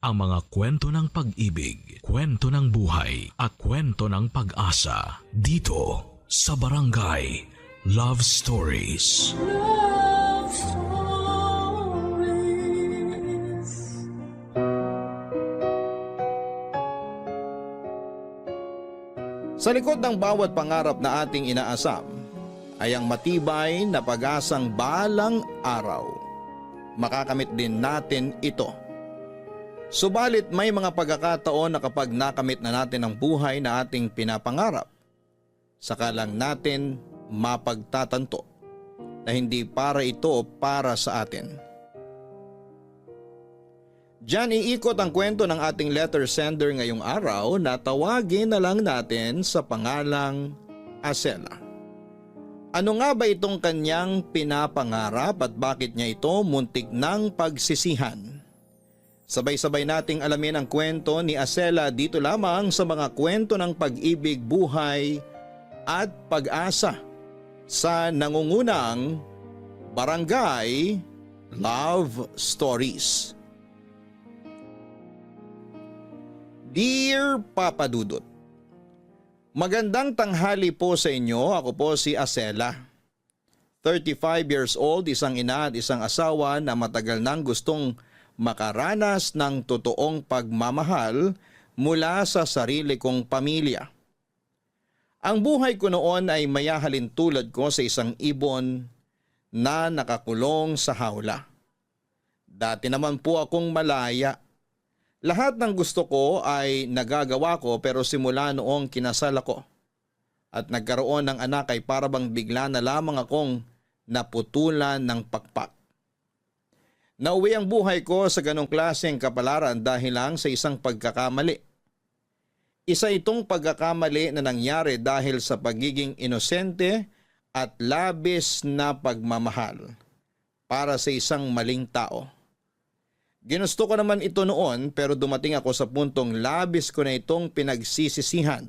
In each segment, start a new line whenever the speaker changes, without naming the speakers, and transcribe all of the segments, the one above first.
ang mga kwento ng pag-ibig, kwento ng buhay at kwento ng pag-asa dito sa Barangay Love Stories.
Love Stories.
Sa likod ng bawat pangarap na ating inaasam ay ang matibay na pag-asang balang araw. Makakamit din natin ito. Subalit may mga pagkakataon na kapag nakamit na natin ang buhay na ating pinapangarap, saka lang natin mapagtatanto na hindi para ito para sa atin. Diyan iikot ang kwento ng ating letter sender ngayong araw na tawagin na lang natin sa pangalang Acela. Ano nga ba itong kanyang pinapangarap at bakit niya ito muntik ng pagsisihan? Sabay-sabay nating alamin ang kwento ni Acela dito lamang sa mga kwento ng pag-ibig, buhay at pag-asa sa nangungunang Barangay Love Stories. Dear Papa Dudut, magandang tanghali po sa inyo. Ako po si Acela. 35 years old, isang ina at isang asawa na matagal nang gustong makaranas ng totoong pagmamahal mula sa sarili kong pamilya. Ang buhay ko noon ay mayahalin tulad ko sa isang ibon na nakakulong sa hawla. Dati naman po akong malaya. Lahat ng gusto ko ay nagagawa ko pero simula noong kinasal ako at nagkaroon ng anak ay parabang bigla na lamang akong naputulan ng pakpak. Nauwi ang buhay ko sa ganong klaseng kapalaran dahil lang sa isang pagkakamali. Isa itong pagkakamali na nangyari dahil sa pagiging inosente at labis na pagmamahal para sa isang maling tao. Ginusto ko naman ito noon pero dumating ako sa puntong labis ko na itong pinagsisisihan.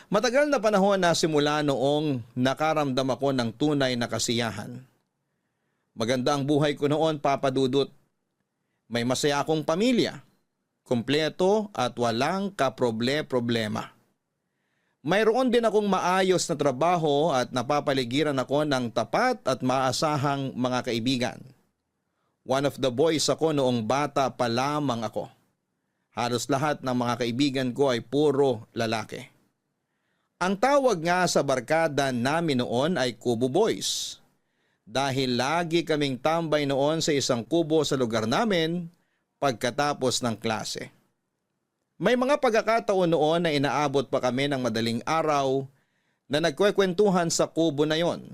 Matagal na panahon na simula noong nakaramdam ako ng tunay na kasiyahan. Maganda ang buhay ko noon, Papa Dudut. May masaya akong pamilya, kumpleto at walang kaproble-problema. Mayroon din akong maayos na trabaho at napapaligiran ako ng tapat at maasahang mga kaibigan. One of the boys ako noong bata pa lamang ako. Halos lahat ng mga kaibigan ko ay puro lalaki. Ang tawag nga sa barkada namin noon ay Kubo Boys. Dahil lagi kaming tambay noon sa isang kubo sa lugar namin pagkatapos ng klase. May mga pagkakataon noon na inaabot pa kami ng madaling araw na nagkwekwentuhan sa kubo na yon.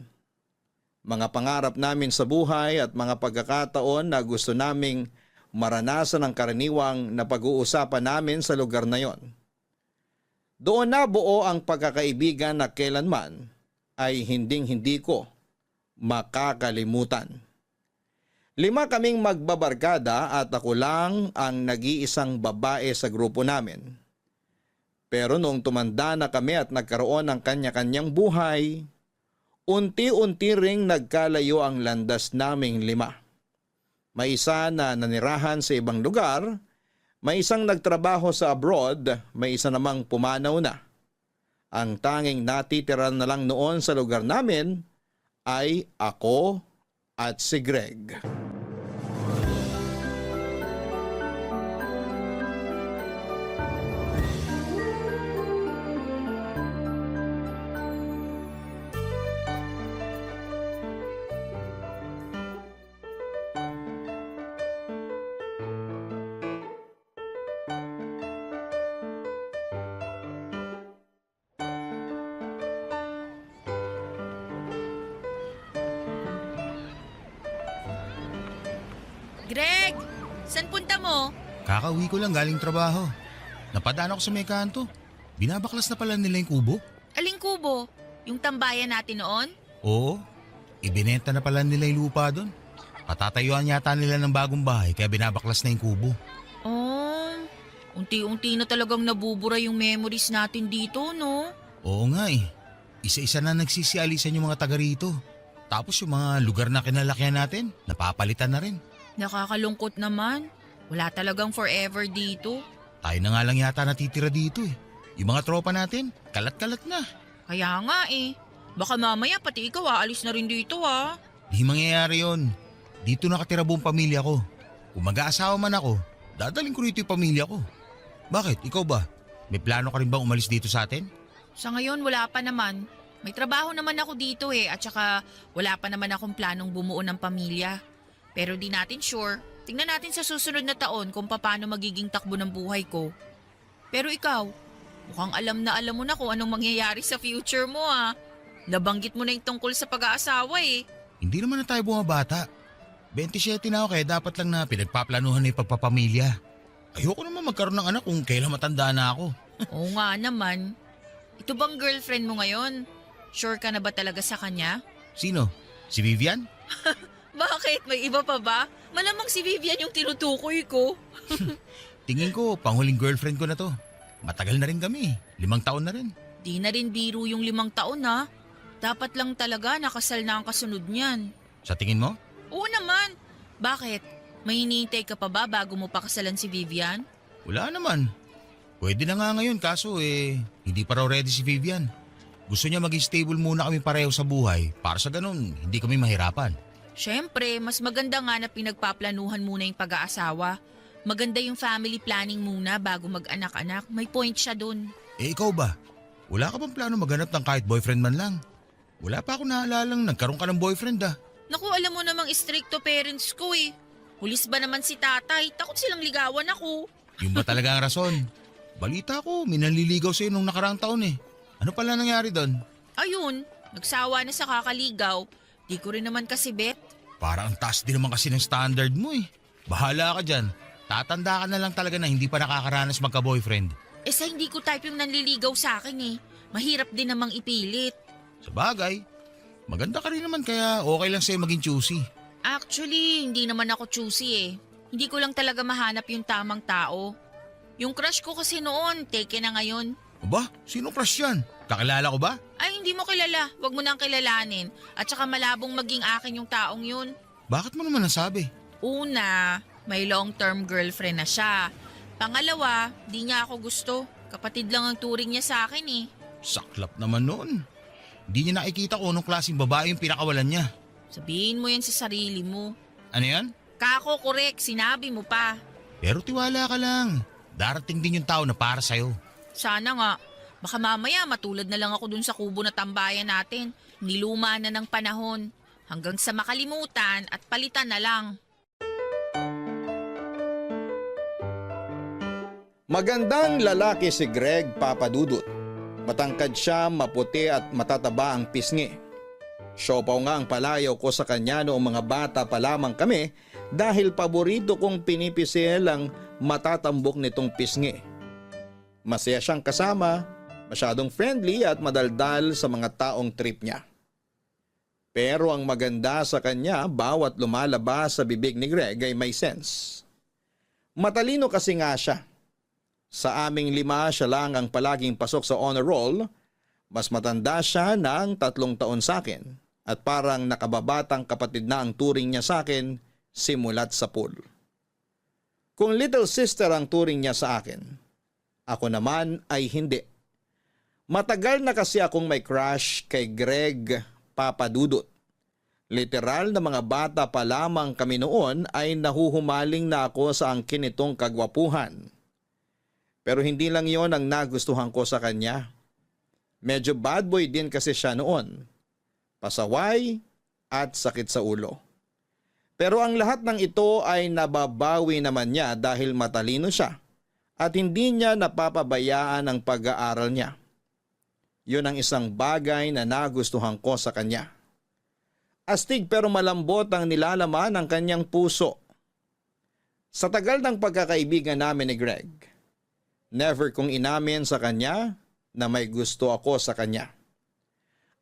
Mga pangarap namin sa buhay at mga pagkakataon na gusto naming maranasan ang karaniwang na pag-uusapan namin sa lugar na yon. Doon nabuo ang pagkakaibigan na kailanman ay hinding-hindi ko makakalimutan. 5 kaming magbabarkada at ako lang ang nag-iisang babae sa grupo namin. Pero noong tumanda na kami at nagkaroon ng kanya-kanyang buhay, unti-unti ring nagkalayo ang landas naming 5. May isa na nanirahan sa ibang lugar, may isang nagtrabaho sa abroad, may isa namang pumanaw na. Ang tanging natitira na lang noon sa lugar namin ay ako at si Greg.
Greg, saan punta mo?
Kakauwi ko lang galing trabaho. Napadaan ako sa may kanto. Binabaklas na pala nila yung kubo.
Aling kubo? Yung tambayan natin noon?
Oo, ibinenta na pala nila yung lupa doon. Patatayuan yata nila ng bagong bahay kaya binabaklas na yung kubo.
Oh, unti-unti na talagang nabubura yung memories natin dito, no?
Oo nga eh. Isa-isa na nagsisialisan yung mga taga rito. Tapos yung mga lugar na kinalakihan natin, napapalitan na rin.
Nakakalungkot naman. Wala talagang forever dito.
Tayo na nga lang yata natitira dito eh. Yung mga tropa natin, kalat-kalat na.
Kaya nga eh. Baka mamaya pati ikaw aalis na rin dito ah.
Di mangyayari yon. Dito nakatira buong pamilya ko. Kung mag-aasawa man ako, dadaling ko rito yung pamilya ko. Bakit? Ikaw ba? May plano ka rin bang umalis dito sa atin?
Sa ngayon wala pa naman. May trabaho naman ako dito eh at saka wala pa naman akong planong bumuo ng pamilya. Pero di natin sure. Tingnan natin sa susunod na taon kung paano magiging takbo ng buhay ko. Pero ikaw, mukhang alam mo na kung anong mangyayari sa future mo ah. Nabanggit mo na yung tungkol sa pag-aasawa eh.
Hindi naman na tayo bumabata. 27 na ako kaya dapat lang na pinagpaplanuhan na yung pagpapamilya. Ayoko naman magkaroon ng anak kung kailan matanda na ako.
Oo nga naman. Ito bang girlfriend mo ngayon? Sure ka na ba talaga sa kanya?
Sino? Si Vivian?
Bakit? May iba pa ba? Malamang si Vivian yung tinutukoy ko.
Tingin ko, panghuling girlfriend ko na to. Matagal na rin kami. 5 taon na rin.
Di na rin biro yung 5 taon ha. Dapat lang talaga nakasal na ang kasunod niyan.
Sa tingin mo?
Oo naman. Bakit? May hinihintay ka pa ba bago mo pakasalan si Vivian?
Wala naman. Pwede na nga ngayon kaso hindi pa raw ready si Vivian. Gusto niya maging stable muna kami pareho sa buhay para sa ganun hindi kami mahirapan.
Siyempre, mas maganda nga na pinagpaplanuhan muna yung pag-aasawa. Maganda yung family planning muna bago mag-anak-anak. May point siya dun.
Ikaw ba? Wala ka bang plano maghanap ng kahit boyfriend man lang? Wala pa ako naalalang nagkaroon ka ng boyfriend ah.
Naku, alam mo namang stricto parents ko eh. Hulis ba naman si tatay? Takot silang ligawan ako.
Yun ba talaga ang rason? Balita ko, may nanliligaw sa'yo nung nakaraang taon eh. Ano pala nangyari doon?
Ayun, nagsawa na sa kakaligaw. Di ko rin naman kasi bet.
Parang ang taas din naman kasi ng standard mo eh. Bahala ka dyan. Tatanda ka na lang talaga na hindi pa nakakaranas magka-boyfriend.
Eh sa hindi ko type yung nanliligaw sa akin eh. Mahirap din namang ipilit.
Sa bagay, maganda ka rin naman kaya okay lang sa'yo maging choosy.
Actually, hindi naman ako choosy eh. Hindi ko lang talaga mahanap yung tamang tao. Yung crush ko kasi noon, taken na ngayon.
Aba, sino crush yan? Kakilala ko ba?
Ay, hindi mo kilala. Huwag mo nang kilalanin. At saka malabong maging akin yung taong yun.
Bakit mo naman nasabi?
Una, may long-term girlfriend na siya. Pangalawa, di niya ako gusto. Kapatid lang ang turing niya sa akin eh.
Saklap naman noon. Hindi niya nakikita kung anong klaseng babae yung pinakawalan niya.
Sabihin mo yan sa sarili mo.
Ano yan?
Kako, correct. Sinabi mo pa.
Pero tiwala ka lang. Darating din yung tao na para sa'yo.
Sana nga. Baka mamaya matulad na lang ako dun sa kubo na tambayan natin. Niluma na ng panahon. Hanggang sa makalimutan at palitan na lang.
Magandang lalaki si Greg Papadudut. Matangkad siya, maputi at matataba ang pisngi. Siopaw nga ang palayaw ko sa kanya noong mga bata pa lamang kami dahil paborito kong pinipisil ang matatambok nitong pisngi. Masaya siyang kasama, masyadong friendly at madaldal sa mga taong trip niya. Pero ang maganda sa kanya, bawat lumalabas sa bibig ni Greg ay may sense. Matalino kasi nga siya. Sa aming 5, siya lang ang palaging pasok sa honor roll. Mas matanda siya ng 3 taon sa akin at parang nakababatang kapatid na ang turing niya sa akin simulat sa pool. Kung little sister ang turing niya sa akin, ako naman ay hindi. Matagal na kasi akong may crush kay Greg Papadudut. Literal na mga bata pa lamang kami noon ay nahuhumaling na ako sa angkin nitong kagwapuhan. Pero hindi lang yon ang nagustuhan ko sa kanya. Medyo bad boy din kasi siya noon. Pasaway at sakit sa ulo. Pero ang lahat ng ito ay nababawi naman niya dahil matalino siya at hindi niya napapabayaan ang pag-aaral niya. Yun ang isang bagay na nagustuhan ko sa kanya. Astig pero malambot ang nilalaman ng kanyang puso. Sa tagal ng pagkakaibigan namin ni Greg, never kong inamin sa kanya na may gusto ako sa kanya.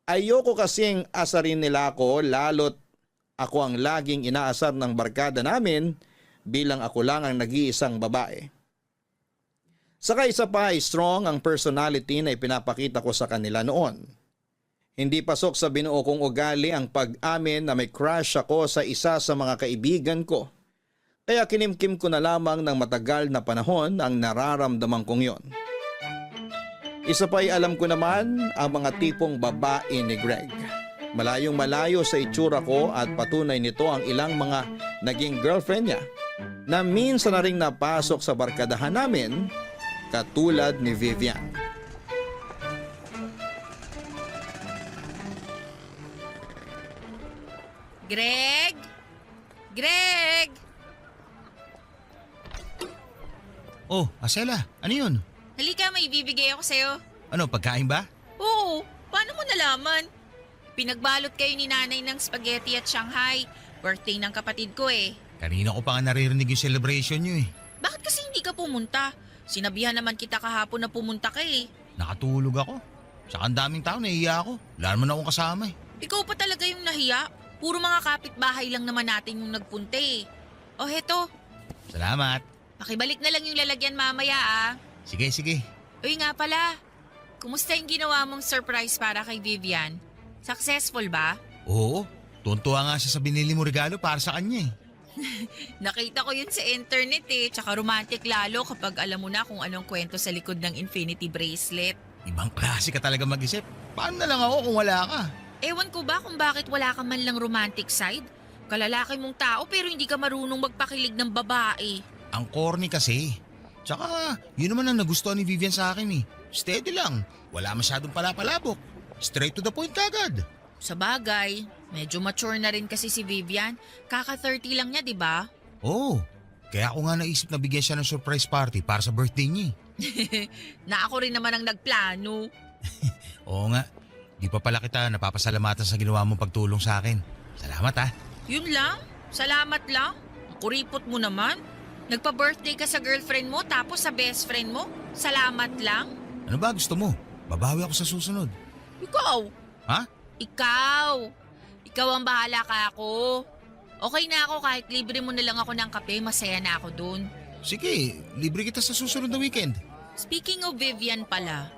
Ayoko kasing asarin nila ako lalo't ako ang laging inaasar ng barkada namin bilang ako lang ang nag-iisang babae. Saka isa pa ay strong ang personality na ipinapakita ko sa kanila noon. Hindi pasok sa binuo kong ugali ang pag-amin na may crush ako sa isa sa mga kaibigan ko. Kaya kinimkim ko na lamang ng matagal na panahon ang nararamdaman kong yon. Isa pa'y alam ko naman ang mga tipong babae ni Greg. Malayong malayo sa itsura ko at patunay nito ang ilang mga naging girlfriend niya na minsan na ring napasok sa barkadahan namin katulad ni Vivian.
Greg? Greg!
Oh, Asela, ano yun?
Halika, may ibibigay ako sa'yo.
Ano, pagkain ba?
Oo, paano mo nalaman? Pinagbalot kayo ni nanay ng spaghetti at Shanghai. Birthday ng kapatid ko eh.
Kanina ko pa nga naririnig yung celebration nyo eh.
Bakit kasi hindi ka pumunta? Sinabihan naman kita kahapon na pumunta ka eh.
Nakatulog ako. Saka ang daming tao, nahiya ako. Wala naman akong kasama eh.
Ikaw pa talaga yung nahiya. Puro mga kapitbahay lang naman natin yung nagpunta eh. O heto,
Salamat.
makibalik na lang yung lalagyan mamaya ah.
Sige, sige.
Uy nga pala, kumusta yung ginawa mong surprise para kay Vivian? Successful ba?
Oo, tuntua nga siya sa binili mo regalo para sa kanya eh.
Nakita ko yun sa internet eh, tsaka romantic lalo kapag alam mo na kung anong kwento sa likod ng infinity bracelet.
Ibang klase ka talaga mag-isip. Paano na lang ako kung wala ka?
Ewan ko ba kung bakit wala ka man lang romantic side? Kalalaki mong tao pero hindi ka marunong magpakilig ng babae.
Ang corny kasi. Tsaka, yun naman ang nagustuhan ni Vivian sa akin eh. Steady lang. Wala masyadong palapalabok. Straight to the point kagad.
Sa bagay, medyo mature na rin kasi si Vivian. Kaka-30 lang niya, di ba?
Oo. Kaya ako nga naisip na bigyan siya ng surprise party para sa birthday niya.
Na ako rin naman ang nagplano.
Oo nga. Di pa pala kita napapasalamatan sa ginawa mong pagtulong sa akin. Salamat ah.
Yun lang? Salamat lang? Ang kuripot mo naman. Nagpa-birthday ka sa girlfriend mo tapos sa best friend mo? Salamat lang?
Ano ba gusto mo? Babawi ako sa susunod.
Ikaw?
Ha?
Ikaw. Ikaw ang bahala ka ako. Okay na ako kahit libre mo na lang ako ng kape, masaya na ako dun.
Sige, libre kita sa susunod na weekend.
Speaking of Vivian pala,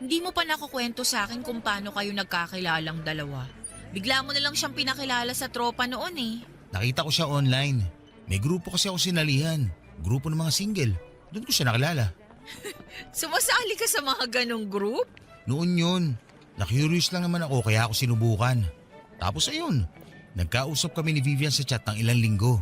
hindi mo pa nakukwento sa akin kung paano kayo nagkakilalang dalawa. Bigla mo na lang siyang pinakilala sa tropa noon eh.
Nakita ko siya online. May grupo kasi ako sinalihan. Grupo ng mga single. Doon ko siya nakilala.
Sumasali ka sa mga ganong group?
Noon yun. Na-curious lang naman ako kaya ako sinubukan. Tapos ayun, nagkausap kami ni Vivian sa chat ng ilang linggo.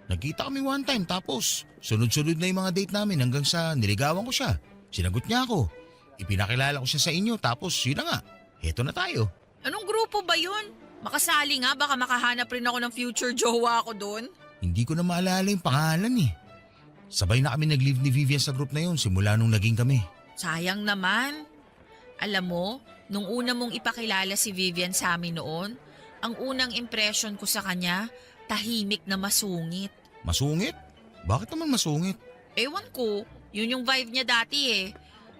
Nagkita kami one time tapos sunod-sunod na yung mga date namin hanggang sa niligawan ko siya. Sinagot niya ako. Ipinakilala ko siya sa inyo tapos yun na nga. Heto na tayo.
Anong grupo ba yun? Makasali nga, baka makahanap rin ako ng future jowa ko doon.
Hindi ko na maalala yung pangalan eh. Sabay na kami nag-live ni Vivian sa group na yun simula nung naging kami.
Sayang naman. Alam mo, nung una mong ipakilala si Vivian sa amin noon, ang unang impression ko sa kanya, tahimik na masungit.
Masungit? Bakit naman masungit?
Ewan ko, yun yung vibe niya dati eh.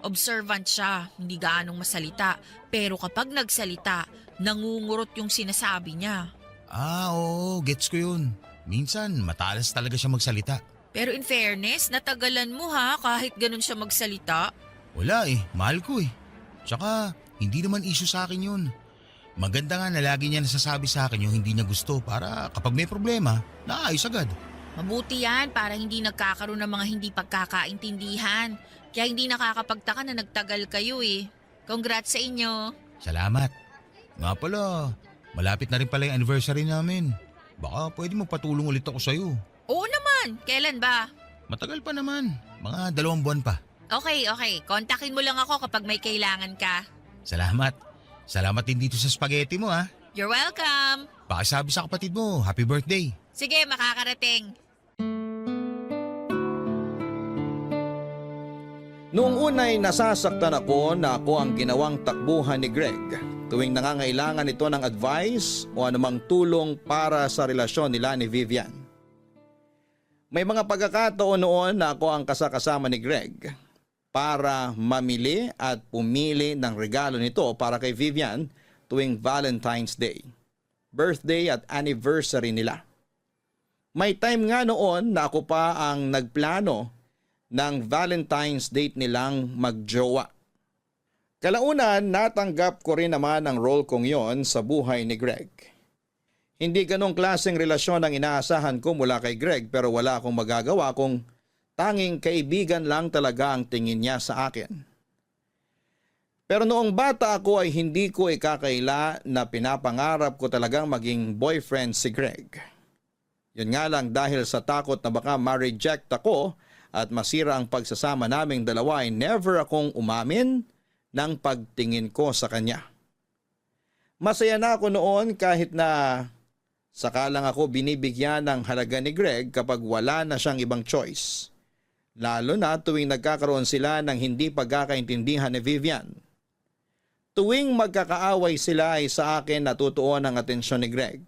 Observant siya, hindi gaanong masalita. Pero kapag nagsalita, nangungurot yung sinasabi niya.
Ah, oo, gets ko yun. Minsan, matalas talaga siya magsalita.
Pero in fairness, natagalan mo ha kahit ganun siya magsalita.
Wala eh, mahal ko eh. Tsaka, hindi naman issue sa akin yun. Maganda nga na lagi niya nasasabi sa akin yung hindi niya gusto para kapag may problema, naayos agad.
Mabuti yan para hindi nagkakaroon ng mga hindi pagkakaintindihan. Kaya hindi nakakapagtaka na nagtagal kayo eh. Congrats sa inyo.
Salamat. Nga pala, malapit na rin pala yung anniversary namin. Baka pwede mo patulong ulit ako sa'yo.
Oo naman, kailan ba?
Matagal pa naman, mga 2 buwan pa.
Okay. Kontakin mo lang ako kapag may kailangan ka.
Salamat. Salamat din dito sa spaghetti mo ha.
You're welcome.
Pakisabi sa kapatid mo, happy birthday.
Sige, makakarating.
Noong unay nasasaktan ako na ako ang ginawang takbuhan ni Greg tuwing nangangailangan ito ng advice o anumang tulong para sa relasyon nila ni Vivian. May mga pagkakataon noon na ako ang kasakasama ni Greg para mamili at pumili ng regalo nito para kay Vivian tuwing Valentine's Day, birthday at anniversary nila. May time nga noon na ako pa ang nagplano ng Valentine's date nilang magjowa. Kalaunan, natanggap ko rin naman ang role kong yon sa buhay ni Greg. Hindi ganong klaseng relasyon ang inaasahan ko mula kay Greg pero wala akong magagawa kung tanging kaibigan lang talaga ang tingin niya sa akin. Pero noong bata ako ay hindi ko ikakaila na pinapangarap ko talagang maging boyfriend si Greg. Yun nga lang dahil sa takot na baka ma-reject ako at masira ang pagsasama naming dalawa ay never akong umamin ng pagtingin ko sa kanya. Masaya na ako noon kahit na sakalang ako binibigyan ng halaga ni Greg kapag wala na siyang ibang choice. Lalo na tuwing nagkakaroon sila ng hindi pagkakaintindihan ni Vivian. Tuwing magkakaaway sila ay sa akin natutuon ang atensyon ni Greg.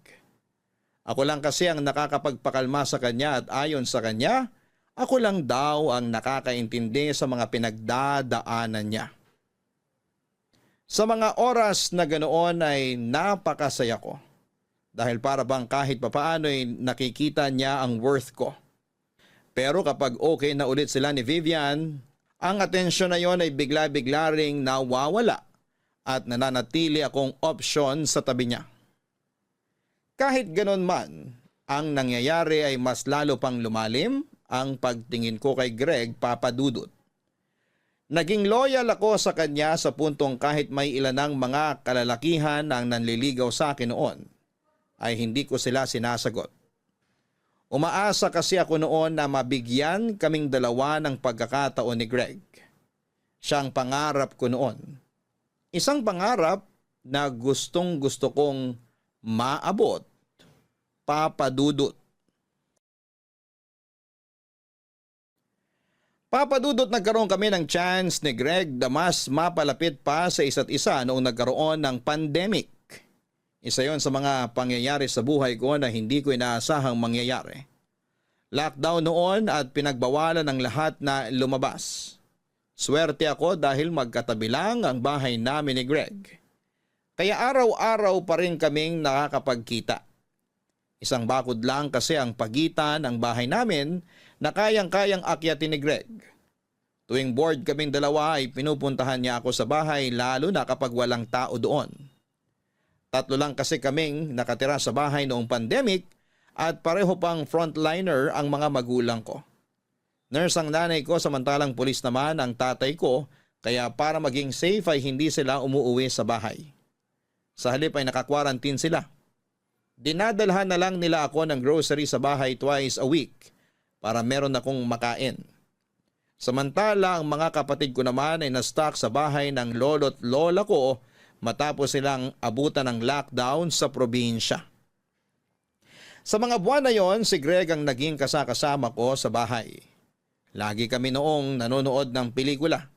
Ako lang kasi ang nakakapagpakalma sa kanya at ayon sa kanya, ako lang daw ang nakakaintindi sa mga pinagdadaanan niya. Sa mga oras na ganoon ay napakasaya ko. Dahil para bang kahit papaano ay nakikita niya ang worth ko. Pero kapag okay na ulit sila ni Vivian, ang atensyon na yon ay bigla-bigla ring nawawala at nananatili akong option sa tabi niya. Kahit ganon man, ang nangyayari ay mas lalo pang lumalim ang pagtingin ko kay Greg Papadudut. Naging loyal ako sa kanya sa puntong kahit may ilanang mga kalalakihan ang nanliligaw sa akin noon, ay hindi ko sila sinasagot. Umaasa kasi ako noon na mabigyan kaming dalawa ng pagkakataon ni Greg. Siyang pangarap ko noon. Isang pangarap na gustong gusto kong maabot. Papadudut. Papadudot nagkaroon kami ng chance ni Greg na mas mapalapit pa sa isa't isa noong nagkaroon ng pandemic. Isa yon sa mga pangyayari sa buhay ko na hindi ko inaasahang mangyayari. Lockdown noon at pinagbawalan ng lahat na lumabas. Swerte ako dahil magkatabi lang ang bahay namin ni Greg. Kaya araw-araw pa rin kaming nakakapagkita. Isang bakod lang kasi ang pagitan ng bahay namin na kayang-kayang akyatin ni Greg. Tuwing bored kaming dalawa ay pinupuntahan niya ako sa bahay lalo na kapag walang tao doon. 3 lang kasi kaming nakatira sa bahay noong pandemic at pareho pang frontliner ang mga magulang ko. Nurse ang nanay ko samantalang pulis naman ang tatay ko kaya para maging safe ay hindi sila umuuwi sa bahay. Sa halip ay naka-quarantine sila. Dinadalhan na lang nila ako ng grocery sa bahay twice a week para meron akong makain. Samantala ang mga kapatid ko naman ay na-stuck sa bahay ng lolo't lola ko matapos silang abutan ng lockdown sa probinsya. Sa mga buwan na yon, si Greg ang naging kasakasama ko sa bahay. Lagi kami noong nanonood ng pelikula.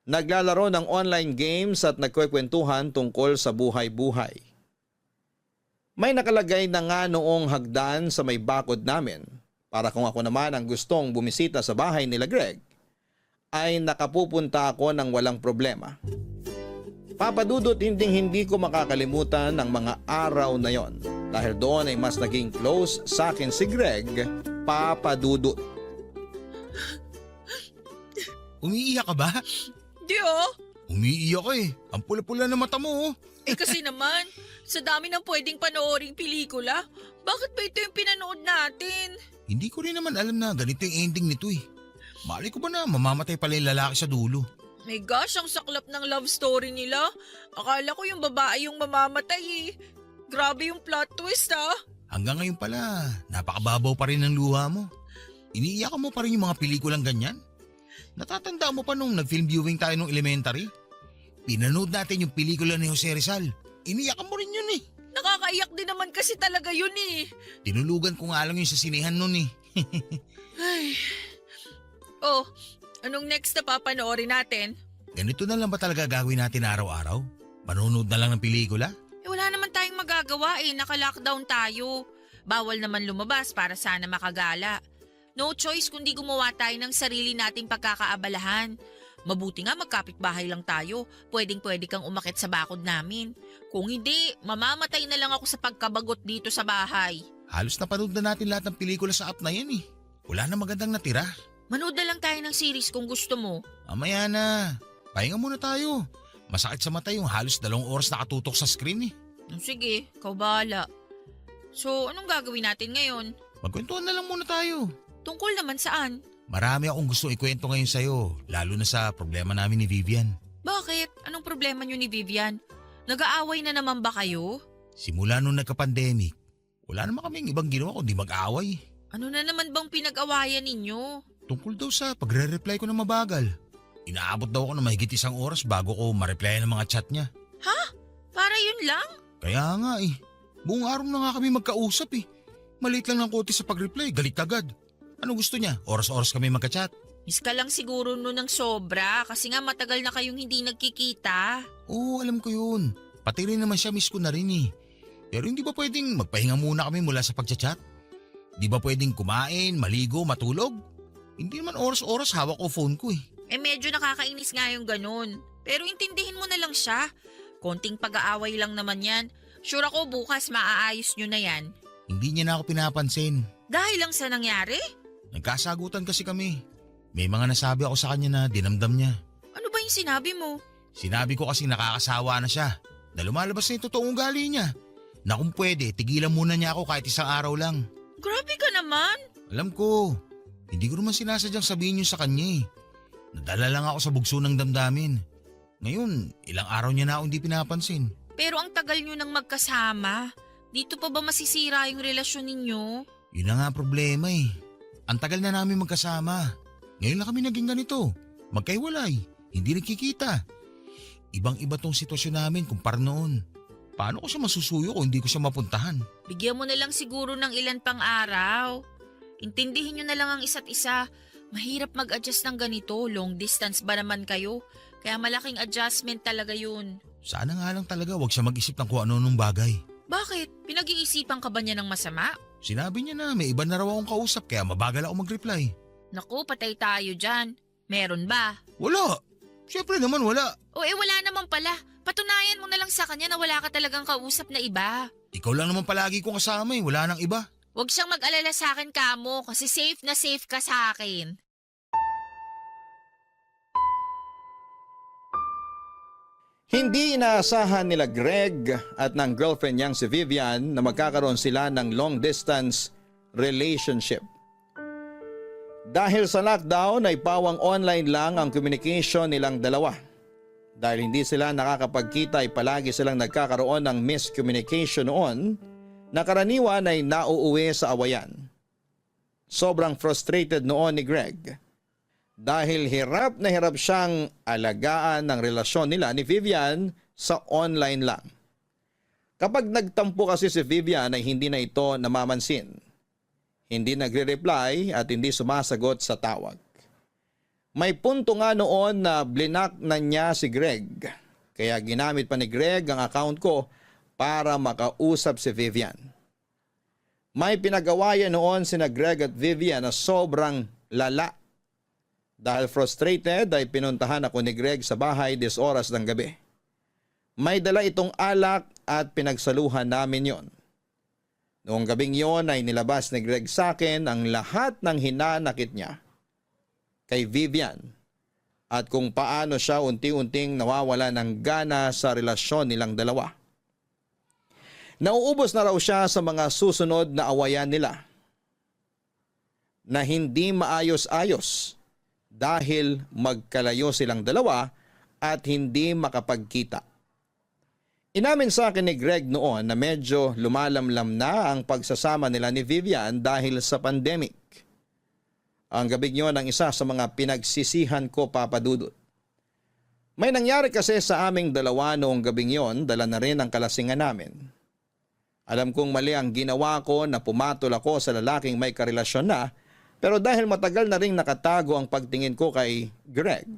Naglalaro ng online games at nagkwekwentuhan tungkol sa buhay-buhay. May nakalagay na nga noong hagdan sa may bakod namin para kung ako naman ang gustong bumisita sa bahay nila Greg, ay nakapupunta ako ng walang problema. Papadudot hindi ko makakalimutan ang mga araw na yon dahil doon ay mas naging close sa akin si Greg Papadudot.
Umiiyak ka ba?
Di oh.
Umiiyak ka eh. Ang pula-pula na mata mo oh.
Kasi naman, sa dami ng pwedeng panooring pelikula, bakit ba ito yung pinanood natin?
Hindi ko rin naman alam na ganito yung ending nito eh. Mali ko ba na mamamatay pala yung lalaki sa dulo?
My gosh, ang saklap ng love story nila. Akala ko yung babae yung mamamatay eh. Grabe yung plot twist ah.
Hanggang ngayon pala, napakababaw pa rin ng luha mo. Iniiyakan mo pa rin yung mga pelikulang ganyan? Natatanda mo pa nung nag-film viewing tayo nung elementary? Pinanood natin yung pelikula ni Jose Rizal. Iniyakan mo rin yun eh.
Nakakaiyak din naman kasi talaga yun eh.
Tinulugan ko nga lang yun sa sinihan nun eh.
Ay. Oh, anong next na papanoorin natin?
Ganito na lang ba talaga gagawin natin araw-araw? Manonood na lang ng pelikula?
Wala naman tayong magagawa eh, naka-lockdown tayo. Bawal naman lumabas para sana makagala. No choice kundi gumawa tayo ng sarili nating pagkakaabalahan. Mabuti nga magkapit-bahay lang tayo, pwedeng-pwede kang umakit sa bakod namin. Kung hindi, mamamatay na lang ako sa pagkabagot dito sa bahay.
Halos napanood na natin lahat ng pelikula sa app na yan eh. Wala na magandang natira.
Manood na lang tayo ng series kung gusto mo.
Mamaya na. Pahinga muna tayo. Masakit sa mata yung halos 2 oras nakatutok sa screen eh.
Sige, ikaw bahala. So, anong gagawin natin ngayon?
Magkwentuhan na lang muna tayo.
Tungkol naman saan?
Marami akong gusto ikwento ngayon sa'yo, lalo na sa problema namin ni Vivian.
Bakit? Anong problema niyo ni Vivian? Nag-aaway na naman ba kayo?
Simula nung nagka-pandemic, wala naman kaming ibang ginawa kundi mag-away.
Ano na naman bang pinag-awayan ninyo?
Tungkol daw sa pagre-reply ko na mabagal. Inaabot daw ako ng mahigit 1 oras bago ko ma-reply ng mga chat niya.
Ha? Para yun lang?
Kaya nga eh, buong araw na nga kami magkausap eh. Maliit lang ng konti sa pag-reply, galit agad. Ano gusto niya? Oras-oras kami magka-chat.
Miss ka lang siguro nun ng sobra kasi nga matagal na kayong hindi nagkikita.
Oo, alam ko yun. Pati rin naman siya, miss ko na rin eh. Pero hindi ba pwedeng magpahinga muna kami mula sa pagchat-chat? Di ba pwedeng kumain, maligo, matulog? Hindi naman oras-oras hawak ko phone ko eh.
Medyo nakakainis nga yung ganun. Pero intindihin mo na lang siya. Konting pag-aaway lang naman yan. Sure ako bukas maaayos nyo na yan.
Hindi niya na ako pinapansin.
Dahil lang sa nangyari?
Nagkasagutan kasi kami. May mga nasabi ako sa kanya na dinamdam niya.
Ano ba yung sinabi mo?
Sinabi ko kasi nakakasawa na siya. Na lumalabas na yung totoong ugali niya. Na kung pwede, tigilan muna niya ako kahit 1 araw lang.
Grabe ka naman.
Alam ko, hindi ko naman sinasadyang sabihin yun sa kanya eh. Nadala lang ako sa bugso ng damdamin. Ngayon, ilang araw niya na ako hindi pinapansin.
Pero ang tagal nyo nang magkasama. Dito pa ba masisira yung relasyon ninyo?
Yun na nga problema eh. Ang tagal na namin magkasama. Ngayon lang kami naging ganito. Magkahiwalay. Hindi nagkikita. Ibang-iba tong sitwasyon namin kumpara noon. Paano ko siya masusuyo kung hindi ko siya mapuntahan?
Bigyan mo na lang siguro ng ilan pang araw. Intindihin nyo na lang ang isa't isa. Mahirap mag-adjust ng ganito. Long distance ba naman kayo? Kaya malaking adjustment talaga yun.
Sana nga lang talaga wag siya mag-isip ng kung ano nung bagay.
Bakit? Pinag-iisipan ka ba niya ng masama?
Sinabi niya na may iba na raw akong kausap kaya mabagal ako mag-reply.
Naku, patay tayo dyan. Meron ba?
Wala. Siyempre naman wala.
Wala naman pala. Patunayan mo na lang sa kanya na wala ka talagang kausap na iba.
Ikaw lang naman palagi kong kasama eh. Wala nang iba.
Huwag siyang mag-alala sa akin, Kamo, kasi safe na safe ka sa akin.
Hindi inaasahan nila Greg at ng girlfriend niyang si Vivian na magkakaroon sila ng long distance relationship. Dahil sa lockdown ay pawang online lang ang communication nilang dalawa. Dahil hindi sila nakakapagkita ay palagi silang nagkakaroon ng miscommunication noon na karaniwan ay nauuwi sa awayan. Sobrang frustrated noon ni Greg dahil hirap na hirap siyang alagaan ng relasyon nila ni Vivian sa online lang. Kapag nagtampo kasi si Vivian ay hindi na ito namamansin. Hindi nagre-reply at hindi sumasagot sa tawag. May punto nga noon na blinak na niya si Greg. Kaya ginamit pa ni Greg ang account ko para makausap si Vivian. May pinagawayan noon sina Greg at Vivian na sobrang lala. Dahil frustrated ay pinuntahan ako ni Greg sa bahay 10 oras ng gabi. May dala itong alak at pinagsaluhan namin yon. Noong gabing yon ay nilabas ni Greg sa akin ang lahat ng hinanakit niya kay Vivian at kung paano siya unti-unting nawawala ng gana sa relasyon nilang dalawa. Nauubos na raw siya sa mga susunod na awayan nila na hindi maayos-ayos dahil magkalayo silang dalawa at hindi makapagkita. Inamin sa akin ni Greg noon na medyo lumalamlam na ang pagsasama nila ni Vivian dahil sa pandemic. Ang gabing yun ang isa sa mga pinagsisihan ko, Papa Dudut. May nangyari kasi sa aming dalawa noong gabing yon, dala na rin ang kalasingan namin. Alam kong mali ang ginawa ko na pumatol ako sa lalaking may karelasyon na, pero dahil matagal na rin nakatago ang pagtingin ko kay Greg,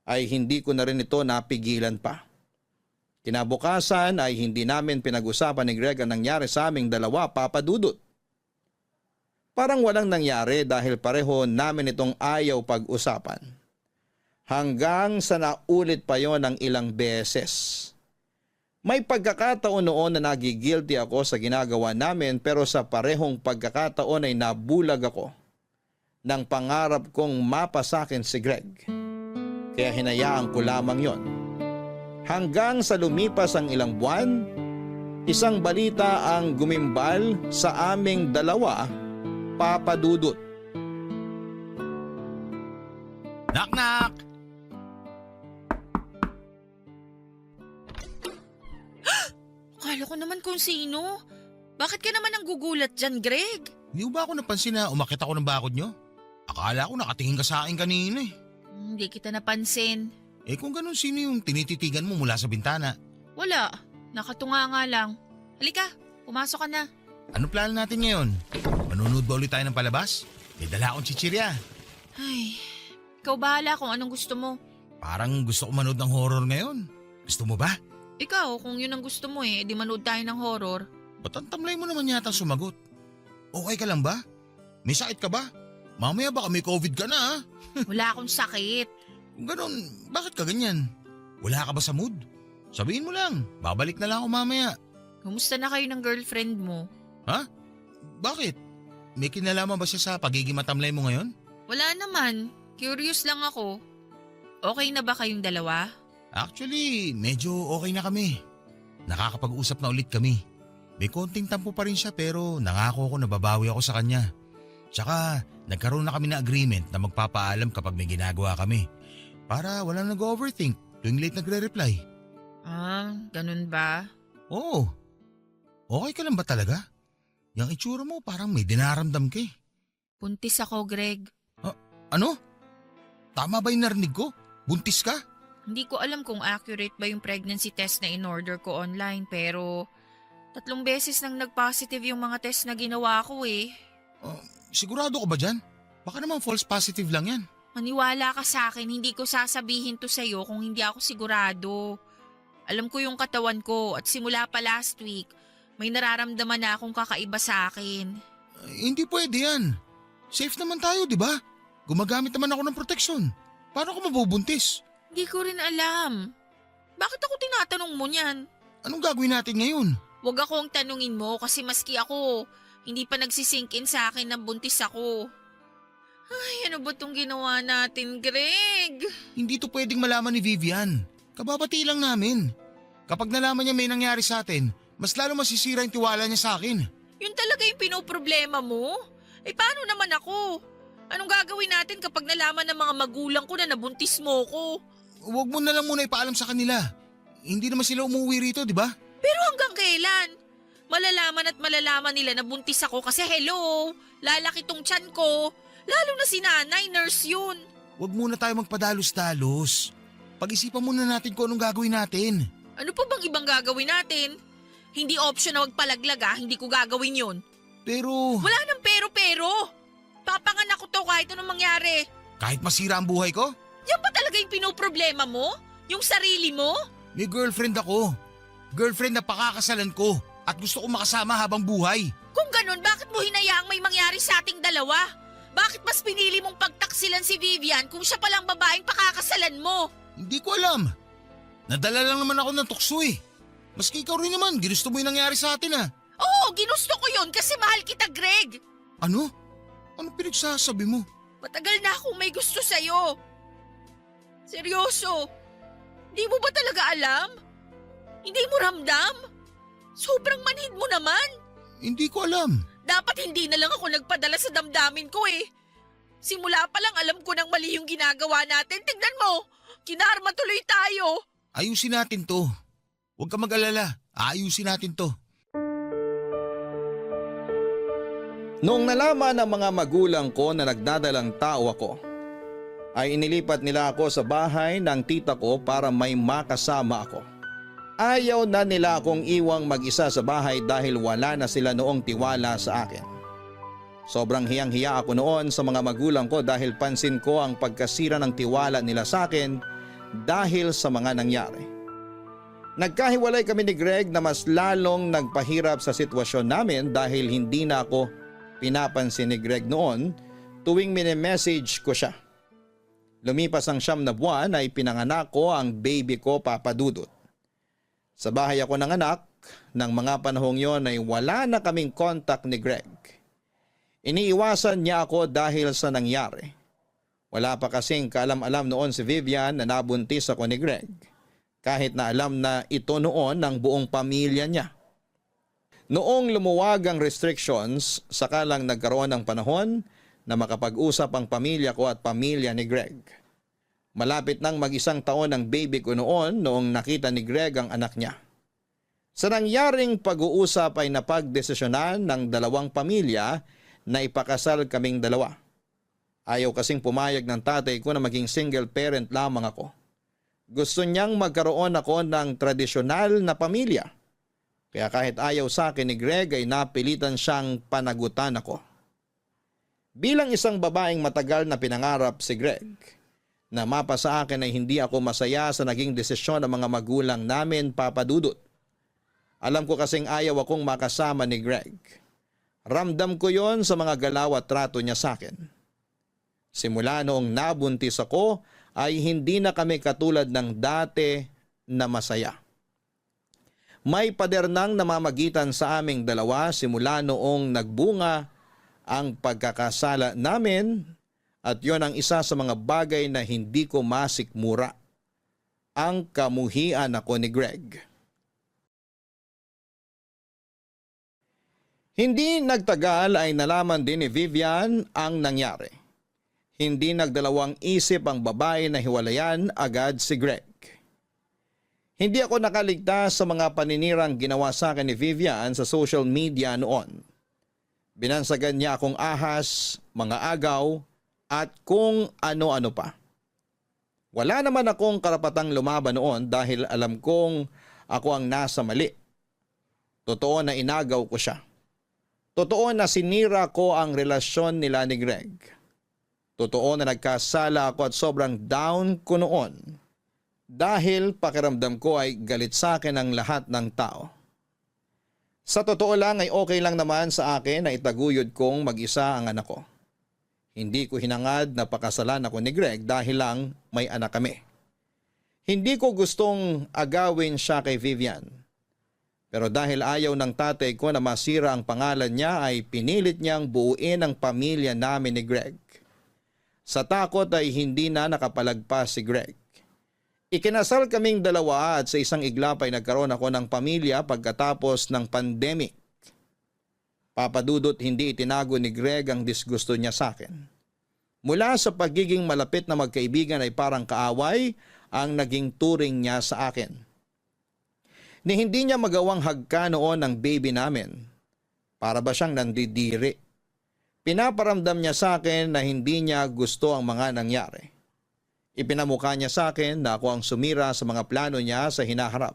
ay hindi ko na rin ito napigilan pa. Kinabukasan ay hindi namin pinag-usapan ni Greg ang nangyari sa aming dalawa, Papa Dudut. Parang walang nangyari dahil pareho namin itong ayaw pag-usapan. Hanggang sa naulit pa yon ng ilang beses. May pagkakataon noon na nagigilty ako sa ginagawa namin pero sa parehong pagkakataon ay nabulag ako ng pangarap kong mapasakin si Greg. Kaya hinayaan ko lamang yon. Hanggang sa lumipas ang ilang buwan, Isang balita ang gumimbal sa aming dalawa, Papa Dudut.
Knock knock!
Akala ko naman kung sino. Bakit ka naman ang gugulat dyan, Greg?
Hindi ba ako napansin na umakyat ako ng bakod nyo? Akala ko nakatingin ka sa akin kanina eh.
Hindi kita napansin.
Eh kung ganun, sino yung tinititigan mo mula sa bintana?
Wala. Nakatunga nga lang. Halika, pumasok ka na.
Ano plano natin ngayon? Manonood ba ulit tayo ng palabas? May dala akong chichirya.
Ay, ikaw bahala kung anong gusto mo.
Parang gusto ko manood ng horror ngayon. Gusto mo ba?
Ikaw, kung yun ang gusto mo di manood tayo ng horror.
Ba't ang tamlay mo naman yata sumagot? Okay ka lang ba? May sakit ka ba? Mamaya baka may COVID ka na ha?
Wala akong sakit.
Kung ganun, bakit ka ganyan? Wala ka ba sa mood? Sabihin mo lang, babalik na lang ako mamaya.
Kumusta na kayo ng girlfriend mo?
Ha? Bakit? May kinalaman ba siya sa pagiging matamlay mo ngayon?
Wala naman. Curious lang ako. Okay na ba kayong dalawa?
Actually, medyo okay na kami. Nakakapag-usap na ulit kami. May konting tampo pa rin siya pero nangako ko na babawi ako sa kanya. Tsaka nagkaroon na kami na agreement na magpapaalam kapag may ginagawa kami. Para walang nag-overthink tuwing late nagre-reply.
Ah, ganun ba?
Oo. Okay ka lang ba talaga? Yung itsura mo parang may dinaramdam ka eh.
Buntis ako, Greg.
Ano? Tama ba yung narinig ko? Buntis ka?
Hindi ko alam kung accurate ba yung pregnancy test na in-order ko online pero 3 beses nang nag-positive yung mga test na ginawa ko
Sigurado ka ba dyan? Baka naman false positive lang yan.
Maniwala ka sa akin, hindi ko sasabihin to sa'yo kung hindi ako sigurado. Alam ko yung katawan ko at simula pa last week, may nararamdaman na akong kakaiba sa akin.
Hindi pwede yan. Safe naman tayo, di ba? Gumagamit naman ako ng proteksyon. Paano ako mabubuntis?
Hindi ko rin alam. Bakit ako tinatanong mo niyan?
Anong gagawin natin ngayon?
Huwag akong tanungin mo kasi maski ako, hindi pa nagsisink in sa akin na buntis ako. Ay, ano ba itong ginawa natin, Greg?
Hindi to pwedeng malaman ni Vivian. Kababati lang namin. Kapag nalaman niya may nangyari sa atin, mas lalo masisira yung tiwala niya sa akin.
Yun talaga yung pinoproblema mo? Paano naman ako? Anong gagawin natin kapag nalaman ng mga magulang ko na nabuntis mo ko?
Huwag mo na lang muna ipaalam sa kanila. Hindi naman sila umuwi rito, di ba?
Pero hanggang kailan? Malalaman nila na buntis ako kasi hello, lalaki tong tiyan ko. Lalo na si nanay, nurse yun.
Huwag muna tayo magpadalos-dalos. Pag-isipan muna natin kung anong gagawin natin.
Ano pa bang ibang gagawin natin? Hindi option na magpalaglag hindi ko gagawin yun.
Pero
Wala nang pero. Papanganak ko to kahit anong mangyari.
kahit masira ang buhay ko,
Yan ba talaga yung pinoproblema mo? Yung sarili mo?
may girlfriend ako. Girlfriend na pakakasalan ko at gusto ko makasama habang buhay.
Kung ganun, bakit mo hinayaang may mangyari sa ating dalawa? Bakit mas pinili mong pagtaksilan si Vivian kung siya palang babaeng pakakasalan mo?
Hindi ko alam. Nadala lang naman ako ng tukso eh. Maski ikaw rin naman, ginusto mo yung nangyari sa atin ah.
Oo, ginusto ko yun kasi mahal kita, Greg.
Ano? Ano pinagsasabi mo?
Matagal na akong may gusto sa'yo. Seryoso. Di mo ba talaga alam? Hindi mo ramdam? Sobrang manhid mo naman.
Hindi ko alam.
Dapat hindi na lang ako nagpadala sa damdamin ko Simula pa lang alam ko nang mali yung ginagawa natin. Tignan mo, kinarma tuloy tayo.
Ayusin natin to. Huwag ka mag-alala. Ayusin natin to.
Noong nalaman ng mga magulang ko na nagdadalang tao ako, ay inilipat nila ako sa bahay ng tita ko para may makasama ako. Ayaw na nila akong iwang mag-isa sa bahay dahil wala na sila noong tiwala sa akin. Sobrang hiyang-hiya ako noon sa mga magulang ko dahil pansin ko ang pagkasira ng tiwala nila sa akin dahil sa mga nangyari. Nagkahiwalay kami ni Greg na mas lalong nagpahirap sa sitwasyon namin dahil hindi na ako pinapansin ni Greg noon tuwing mini-message ko siya. Lumipas ang 9 na buwan ay pinanganak ko ang baby ko, Papa Dudut. Sa bahay ako nanganak, ng mga panahong yon ay wala na kaming contact ni Greg. Iniiwasan niya ako dahil sa nangyari. Wala pa kasing kaalam-alam noon si Vivian na nabuntis ako ni Greg. Kahit na alam na ito noon ng buong pamilya niya. Noong lumuwag ang restrictions, saka lang nagkaroon ng panahon na makapag-usap ang pamilya ko at pamilya ni Greg. Malapit nang mag-isang taon ang baby ko noong nakita ni Greg ang anak niya. Sa nangyaring pag-uusap ay napagdesisyonan ng dalawang pamilya na ipakasal kaming dalawa. Ayaw kasing pumayag ng tatay ko na maging single parent lamang ako. Gusto niyang magkaroon ako ng tradisyonal na pamilya. Kaya kahit ayaw sa akin ni Greg ay napilitan siyang panagutan ako. Bilang isang babaeng matagal na pinangarap si Greg, na mapa sa akin ay hindi ako masaya sa naging desisyon ng mga magulang namin, Papa Dudut. Alam ko kasing ayaw akong makasama ni Greg. Ramdam ko yon sa mga galaw at trato niya sa akin. Simula noong nabuntis ako ay hindi na kami katulad ng dati na masaya. May pader nang namamagitan sa aming dalawa simula noong nagbunga ang pagkakasala namin at yon ang isa sa mga bagay na hindi ko masikmura. Ang kamuhian ako ni Greg. Hindi nagtagal ay nalaman din ni Vivian ang nangyari. Hindi nagdalawang isip ang babae na hiwalayan agad si Greg. Hindi ako nakaligtas sa mga paninirang ginawa sa akin ni Vivian sa social media noon. Binansagan niya akong ahas, mga agaw, at kung ano-ano pa. Wala naman akong karapatang lumaban noon dahil alam kong ako ang nasa mali. Totoo na inagaw ko siya. Totoo na sinira ko ang relasyon nila ni Greg. Totoo na nagkasala ako at sobrang down ko noon. Dahil pakiramdam ko ay galit sa akin ang lahat ng tao. Sa totoo lang ay okay lang naman sa akin na itaguyod kong mag-isa ang anak ko. Hindi ko hinangad na pakasalan ako ni Greg dahil lang may anak kami. Hindi ko gustong agawin siya kay Vivian. Pero dahil ayaw ng tatay ko na masira ang pangalan niya ay pinilit niyang buuin ang pamilya namin ni Greg. Sa takot ay hindi na nakapalagpas si Greg. Ikinasal kaming dalawa at sa isang iglap ay nagkaroon ako ng pamilya pagkatapos ng pandemic. Papadudot hindi itinago ni Greg ang disgusto niya sa akin. Mula sa pagiging malapit na magkaibigan ay parang kaaway ang naging turing niya sa akin. Ni hindi niya magawang hagka noon ng baby namin. Para ba siyang nandidiri? Pinaparamdam niya sa akin na hindi niya gusto ang mga nangyari. Ipinamukha niya sa akin na ako ang sumira sa mga plano niya sa hinaharap.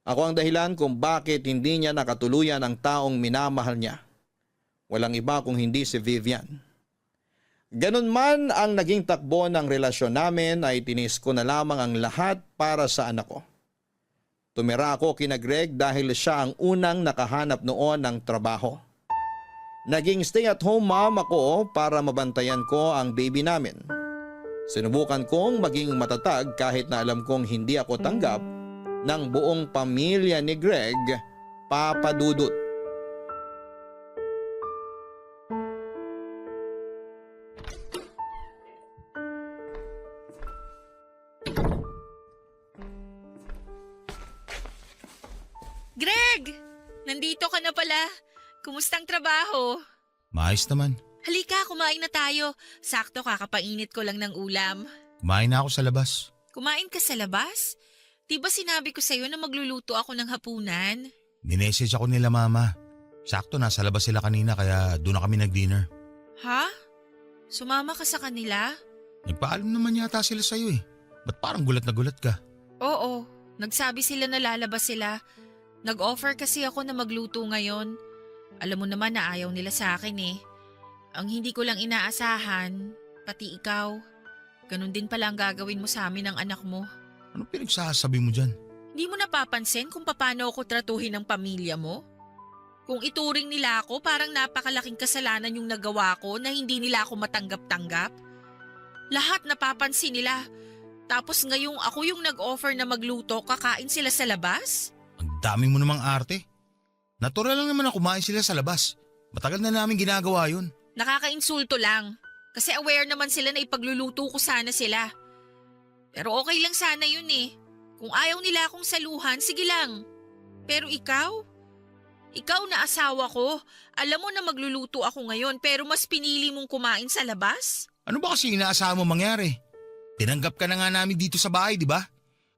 Ako ang dahilan kung bakit hindi niya nakatuluyan ang taong minamahal niya. Walang iba kung hindi si Vivian. Ganun man ang naging takbo ng relasyon namin ay tinis ko na lamang ang lahat para sa anak ko. Tumira ako kina Greg dahil siya ang unang nakahanap noon ng trabaho. Naging stay-at-home mom ako para mabantayan ko ang baby namin. Sinubukan kong maging matatag kahit na alam kong hindi ako tanggap ng buong pamilya ni Greg, Papa Dudut.
Greg! Nandito ka na pala. Kumustang trabaho?
Maayos naman.
Halika, kumain na tayo. Sakto kakapainit ko lang ng ulam.
Kumain na ako sa labas.
Kumain ka sa labas? Di ba sinabi ko sa'yo na magluluto ako ng hapunan?
Minessage ako nila mama. Sakto nasa labas sila kanina kaya doon na kami nag-dinner.
Ha? Sumama ka sa kanila?
Nagpaalam naman yata sila sa'yo eh. Ba't parang gulat na gulat ka?
Oo, nagsabi sila na lalabas sila. Nag-offer kasi ako na magluto ngayon. Alam mo naman na ayaw nila sa akin eh. Ang hindi ko lang inaasahan, pati ikaw. Ganun din pala ang gagawin mo sa amin ng anak mo.
Anong pinagsasabi mo dyan?
Hindi mo napapansin kung paano ako tratuhin ng pamilya mo? Kung ituring nila ako, parang napakalaking kasalanan yung nagawa ko na hindi nila ako matanggap-tanggap. Lahat napapansin nila. Tapos ngayong ako yung nag-offer na magluto, kakain sila sa labas?
Ang dami mo namang arte. Natural lang naman na kumain sila sa labas. Matagal na namin ginagawa yun.
Nakakainsulto lang. Kasi aware naman sila na ipagluluto ko sana sila. Pero okay lang sana yun eh. Kung ayaw nila akong saluhan, sige lang. Pero ikaw? Ikaw na asawa ko. Alam mo na magluluto ako ngayon pero mas pinili mong kumain sa labas?
Ano ba kasi inaasahan mo mangyari? Tinanggap ka na nga namin dito sa bahay, di ba?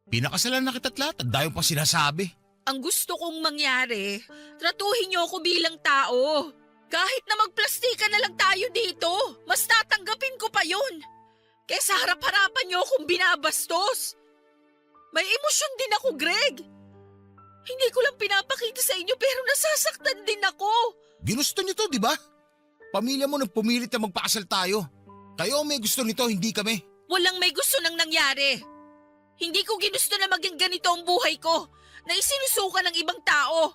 Pinakasalan na kita't lahat at dayo pang sinasabi.
Ang gusto kong mangyari, tratuhin niyo ako bilang tao. Kahit na magplastika na lang tayo dito, mas tatanggapin ko pa yun. Kesa harap-harapan niyo akong binabastos. May emosyon din ako, Greg. Hindi ko lang pinapakita sa inyo pero nasasaktan din ako.
Ginusto niyo to, di ba? Pamilya mo nang pumilit na magpakasal tayo. Kayo ang may gusto nito, hindi kami.
Walang may gusto nang nangyari. Hindi ko ginusto na maging ganito ang buhay ko, na isinusuka ng ibang tao.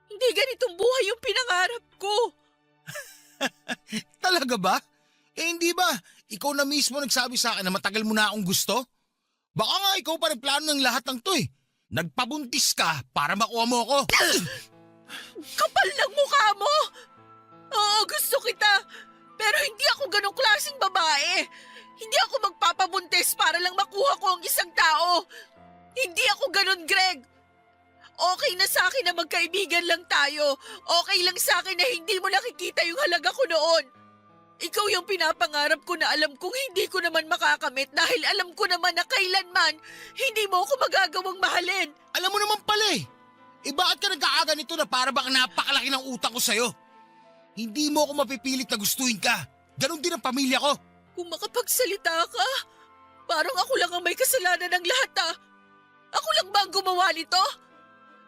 Hindi ganitong buhay yung pinangarap ko.
Talaga ba? Hindi ba? Ikaw na mismo nagsabi sa akin na matagal mo na akong gusto? Baka nga ikaw pa rin plano ng lahat ng to eh. Nagpabuntis ka para makuha mo ako.
Kapal ng mukha mo! Oo, gusto kita. Pero hindi ako ganong klaseng babae. Hindi ako magpapabuntis para lang makuha ko ang isang tao. Hindi ako ganon, Greg. Okay na sa akin na magkaibigan lang tayo. Okay lang sa akin na hindi mo nakikita yung halaga ko noon. Ikaw yung pinapangarap ko na alam kong hindi ko naman makakamit dahil alam ko naman na kailanman hindi mo ako magagawang mahalin.
Alam mo naman pala eh. Bakit ka nagkakaganito na para bang napakalaki ng utang ko sa'yo? Hindi mo ako mapipilit na gustuhin ka. Ganon din ang pamilya ko.
Kung makapagsalita ka, parang ako lang ang may kasalanan ng lahat ah. Ako lang ba ang gumawa nito?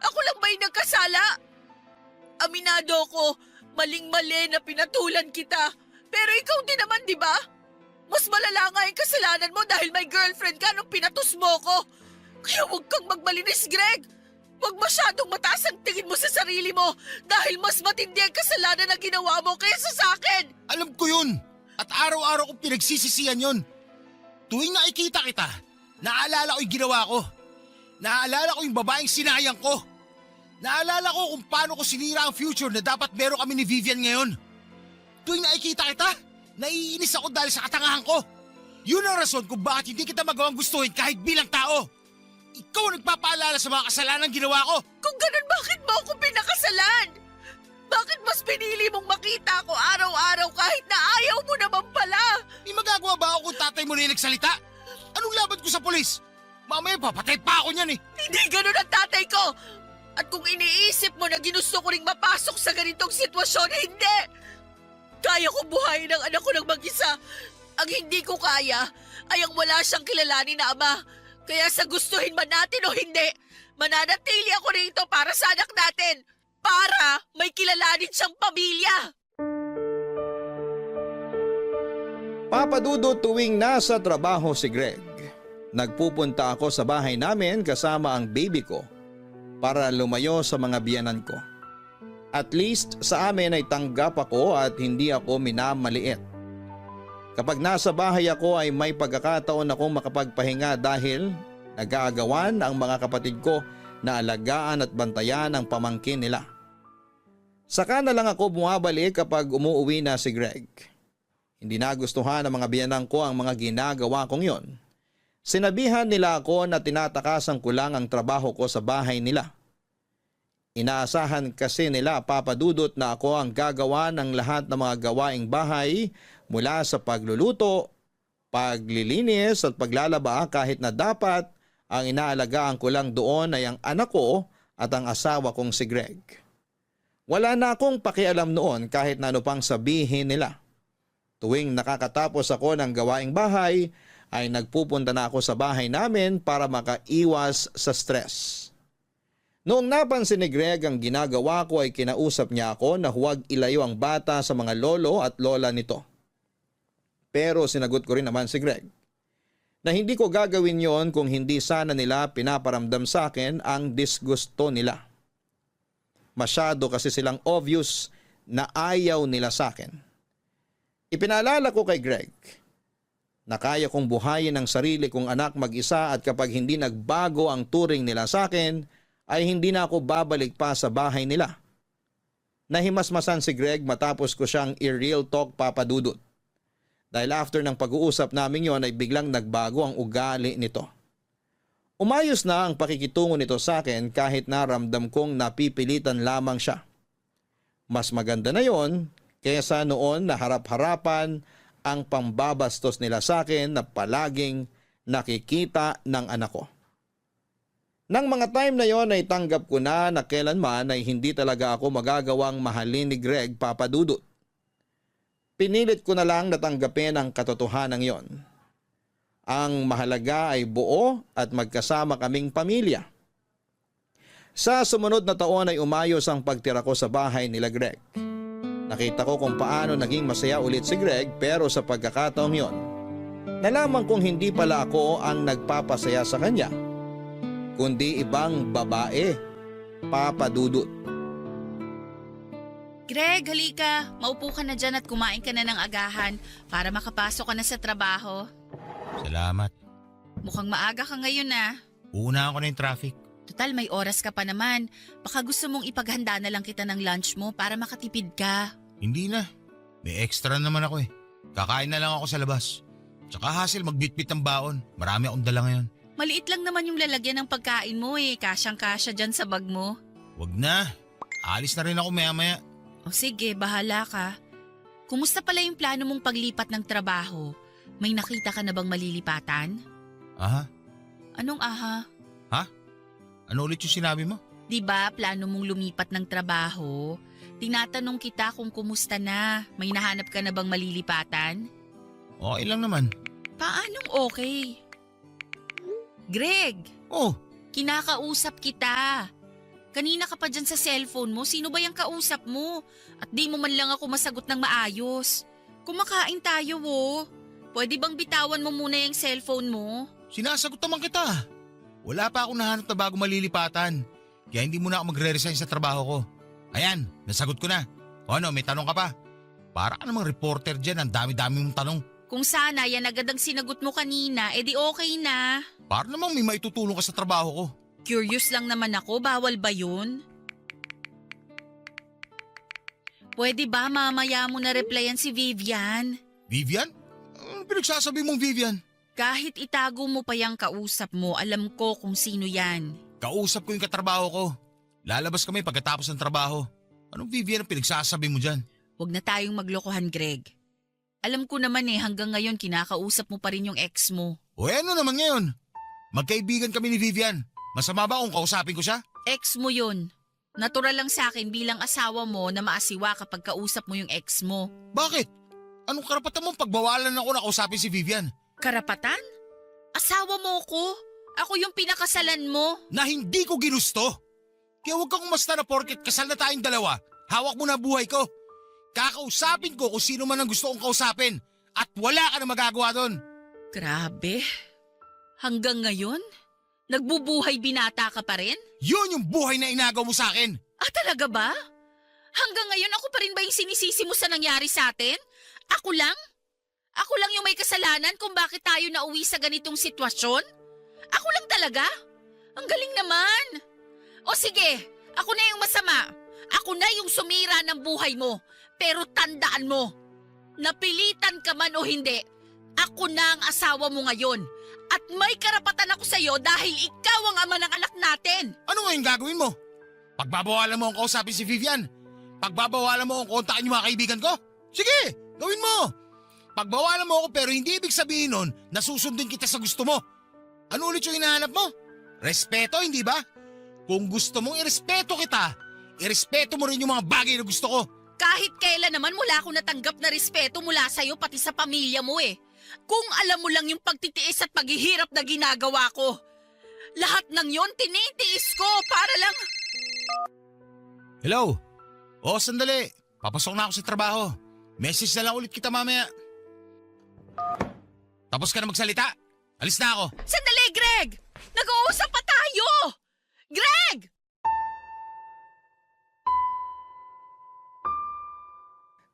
Ako lang ba yung nagkasala? Aminado ko, maling-mali na pinatulan kita. Pero ikaw din naman, di ba? Mas malala nga yung kasalanan mo dahil may girlfriend ka nung pinatos mo ko. Kaya huwag kang magmalinis, Greg. Huwag masyadong mataas ang tingin mo sa sarili mo dahil mas matindi ang kasalanan na ginawa mo kaysa sa akin.
Alam ko yun. At araw-araw kong pinagsisisihan yun. Tuwing nakikita kita, naalala ko yung ginawa ko. Naalala ko yung babaeng sinayang ko. Naalala ko kung paano ko sinira ang future na dapat meron kami ni Vivian ngayon. Tuwing nakikita kita, naiinis ako dahil sa katangahan ko. Yun ang rason kung bakit hindi kita magawang gustuhin kahit bilang tao. Ikaw ang nagpapaalala sa mga kasalanan ginawa ko.
Kung ganun, bakit mo ako pinakasalan? Bakit mas pinili mong makita ako araw-araw kahit na ayaw mo naman pala?
May magagawa ba ako kung tatay mo na yung nagsalita? Anong laban ko sa polis? Mamaya papatay pa ako niyan eh.
Hindi ganun ang tatay ko. At kung iniisip mo na ginusto ko ring mapasok sa ganitong sitwasyon, hindi. Kaya ko buhayin ang anak ko ng mag-isa. Ang hindi ko kaya ay ang wala siyang kilalanin na ama. Kaya sa gustuhin man natin o hindi, mananatili ako rito para sa anak natin. Para may kilalanin siyang pamilya.
Papadudo tuwing nasa trabaho si Greg. Nagpupunta ako sa bahay namin kasama ang baby ko para lumayo sa mga biyanan ko. At least sa amin ay tanggap ako at hindi ako minamaliit. Kapag nasa bahay ako ay may pagkakataon akong makapagpahinga dahil nag-aagawan ang mga kapatid ko na alagaan at bantayan ang pamangkin nila. Saka na lang ako bumabalik kapag umuuwi na si Greg. Hindi nagustuhan ng mga biyanan ko ang mga ginagawa kong yon. Sinabihan nila ako na tinatakasan ko lang ang trabaho ko sa bahay nila. Inaasahan kasi nila, Papadudot, na ako ang gagawa ng lahat ng mga gawaing bahay mula sa pagluluto, paglilinis at paglalaba kahit na dapat ang inaalagaan ko lang doon ay ang anak ko at ang asawa kong si Greg. Wala na akong pakialam noon kahit na ano pang sabihin nila. Tuwing nakakatapos ako ng gawaing bahay ay nagpupunta na ako sa bahay namin para makaiwas sa stress. Noong napansin ni Greg ang ginagawa ko ay kinausap niya ako na huwag ilayo ang bata sa mga lolo at lola nito. Pero sinagot ko rin naman si Greg na hindi ko gagawin yon kung hindi sana nila pinaparamdam sa akin ang disgusto nila. Masyado kasi silang obvious na ayaw nila sa akin. Ipinaalala ko kay Greg na kaya kong buhayin ang sarili kong anak mag-isa at kapag hindi nagbago ang turing nila sa akin, ay hindi na ako babalik pa sa bahay nila. Nahimasmasan si Greg matapos ko siyang i-real talk, Papadudot. Dahil after ng pag-uusap namin yon ay biglang nagbago ang ugali nito. Umayos na ang pakikitungo nito sa akin kahit naramdam kong napipilitan lamang siya. Mas maganda na yon kaysa noon na harap-harapan ang pambabastos nila sa akin na palaging nakikita ng anak ko. Nang mga time na yon ay tanggap ko na kailanman ay hindi talaga ako magagawang mahalin ni Greg, Papa Dudut. Pinilit ko na lang natanggapin ang katotohanan yon. Ang mahalaga ay buo at magkasama kaming pamilya. Sa sumunod na taon ay umayos ang pagtira ko sa bahay nila Greg. Nakita ko kung paano naging masaya ulit si Greg, pero sa pagkakataong yon, nalaman kong hindi pala ako ang nagpapasaya sa kanya, kundi ibang babae, Papa Dudut.
Greg, halika. Maupo ka na dyan at kumain ka na ng agahan para makapasok ka na sa trabaho.
Salamat.
Mukhang maaga ka ngayon ah.
Uunahan ko na yung traffic.
Total, may oras ka pa naman. Baka gusto mong ipaghanda na lang kita ng lunch mo para makatipid ka.
Hindi na. May extra naman ako eh. Kakain na lang ako sa labas. Tsaka hassle magbitbit ng baon. Marami akong dala ngayon.
Maliit lang naman yung lalagyan ng pagkain mo eh. Kasyang-kasya dyan sa bag mo.
Wag na. Alis na rin ako maya-maya.
O sige, bahala ka. Kumusta pala yung plano mong paglipat ng trabaho? May nakita ka na bang malilipatan?
Aha?
Anong aha?
Ha? Ano ulit yung sinabi mo?
Di ba plano mong lumipat ng trabaho? Tinatanong kita kung kumusta na. May nahanap ka na bang malilipatan?
Okay lang naman.
Paanong okay? Greg,
Oh,
kinakausap kita. Kanina ka pa dyan sa cellphone mo. Sino ba yung kausap mo? At di mo man lang ako masagot ng maayos. Kumakain tayo oh. Pwede bang bitawan mo muna yung cellphone mo?
sinasagot naman kita. Wala pa akong nahanap na bago malilipatan. Kaya hindi muna ako magre-resign sa trabaho ko. Ayan, nasagot ko na. O ano, may tanong ka pa? Para ka namang reporter dyan, ang dami-dami mong tanong.
Kung sana yan agad ang sinagot mo kanina, edi okay na.
Para namang may maitutulong ka sa trabaho ko.
Curious lang naman ako, bawal ba yun? Pwede ba mamaya mo na replyan si Vivian?
Vivian? Ano pinagsasabi mong Vivian?
Kahit itago mo pa yung kausap mo, alam ko kung sino yan.
Kausap ko yung katrabaho ko. Lalabas kami pagkatapos ng trabaho. Anong Vivian ang pinagsasabi mo dyan?
Huwag na tayong maglokohan, Greg. Alam ko naman hanggang ngayon kinakausap mo pa rin yung ex mo.
O ano naman ngayon? Magkaibigan kami ni Vivian. Masama ba kung kausapin ko siya?
Ex mo yun. Natural lang sa akin bilang asawa mo na maasiwa kapag kausap mo yung ex mo.
Bakit? Anong karapatan mong pagbawalan ako na kausapin si Vivian?
Karapatan? Asawa mo ko? Ako yung pinakasalan mo?
Na hindi ko ginusto. Kaya huwag kang umasta na porket kasal na tayong dalawa. Hawak mo na buhay ko. Kakausapin ko kung sino man ang gusto kong kausapin. At wala ka na magagawa doon.
Grabe. Hanggang ngayon? Nagbubuhay binata ka pa rin?
Yun yung buhay na inagaw mo sa akin.
Ah, talaga ba? Hanggang ngayon ako pa rin ba yung sinisisi mo sa nangyari sa atin? Ako lang? Ako lang yung may kasalanan kung bakit tayo nauwi sa ganitong sitwasyon? Ako lang talaga? Ang galing naman. O sige, ako na yung masama. Ako na yung sumira ng buhay mo. Pero tandaan mo, napilitan ka man o hindi, ako na ang asawa mo ngayon. At may karapatan ako sa'yo dahil ikaw ang ama ng anak natin.
Ano nga yung gagawin mo? Pagbabawalan mo ang kausapin si Vivian? Pagbabawalan mo ang kontakin yung mga kaibigan ko? Sige, gawin mo. Pagbawalan mo ako pero hindi ibig sabihin nun na susundin kita sa gusto mo. Ano ulit yung hinahanap mo? Respeto, hindi ba? Kung gusto mong irespeto kita, irespeto mo rin yung mga bagay na gusto ko.
Kahit kailan naman mula ako natanggap na respeto mula sa'yo pati sa pamilya mo eh. Kung alam mo lang yung pagtitiis at paghihirap na ginagawa ko. Lahat ng yon tinitiis ko para lang...
Hello? Oo, sandali. Papasok na ako sa trabaho. Message na lang ulit kita mamaya. Tapos ka na magsalita? Alis na ako.
Sandali, Greg! Nag-uusap pa tayo! Greg!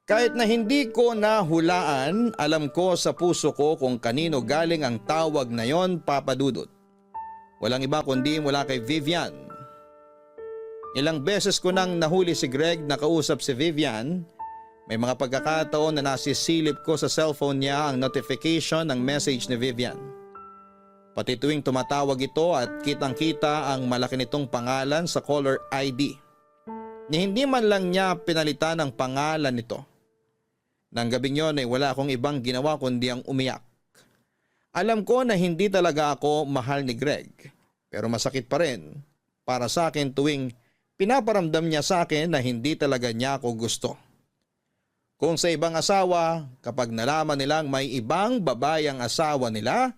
Kahit na hindi ko nahulaan, alam ko sa puso ko kung kanino galing ang tawag na yon, Papa Dudut. Walang iba kundi mula kay Vivian. Ilang beses ko nang nahuli si Greg na kausap si Vivian. May mga pagkakataon na nasisilip ko sa cellphone niya ang notification ng message ni Vivian. Pati tuwing tumatawag ito at kitang-kita ang malaki nitong pangalan sa caller ID. ni hindi man lang niya pinalitan ang pangalan nito. Nang gabing yon ay wala akong ibang ginawa kundi ang umiyak. Alam ko na hindi talaga ako mahal ni Greg, pero masakit pa rin para sa akin tuwing pinaparamdam niya sa akin na hindi talaga niya ako gusto. Kung sa ibang asawa, kapag nalaman nilang may ibang babae ang asawa nila,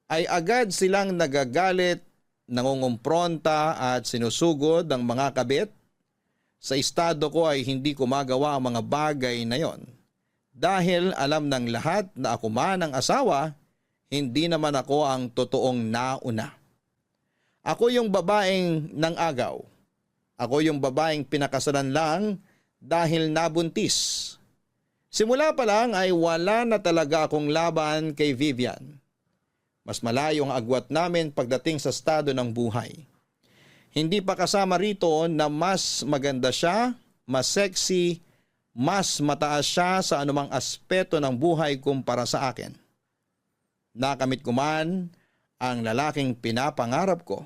ay agad silang nagagalit, nangungumpronta at sinusugod ang mga kabit. Sa estado ko ay hindi ko magawa ang mga bagay na yon. Dahil alam ng lahat na ako man ang asawa, hindi naman ako ang totoong nauna. Ako yung babaeng nang-agaw. Ako yung babaeng pinakasalan lang dahil nabuntis. Simula pa lang ay wala na talaga akong laban kay Vivian. Mas malayo ang agwat namin pagdating sa estado ng buhay. Hindi pa kasama rito na mas maganda siya, mas sexy, mas mataas siya sa anumang aspeto ng buhay kumpara sa akin. Nakamit ko man ang lalaking pinapangarap ko.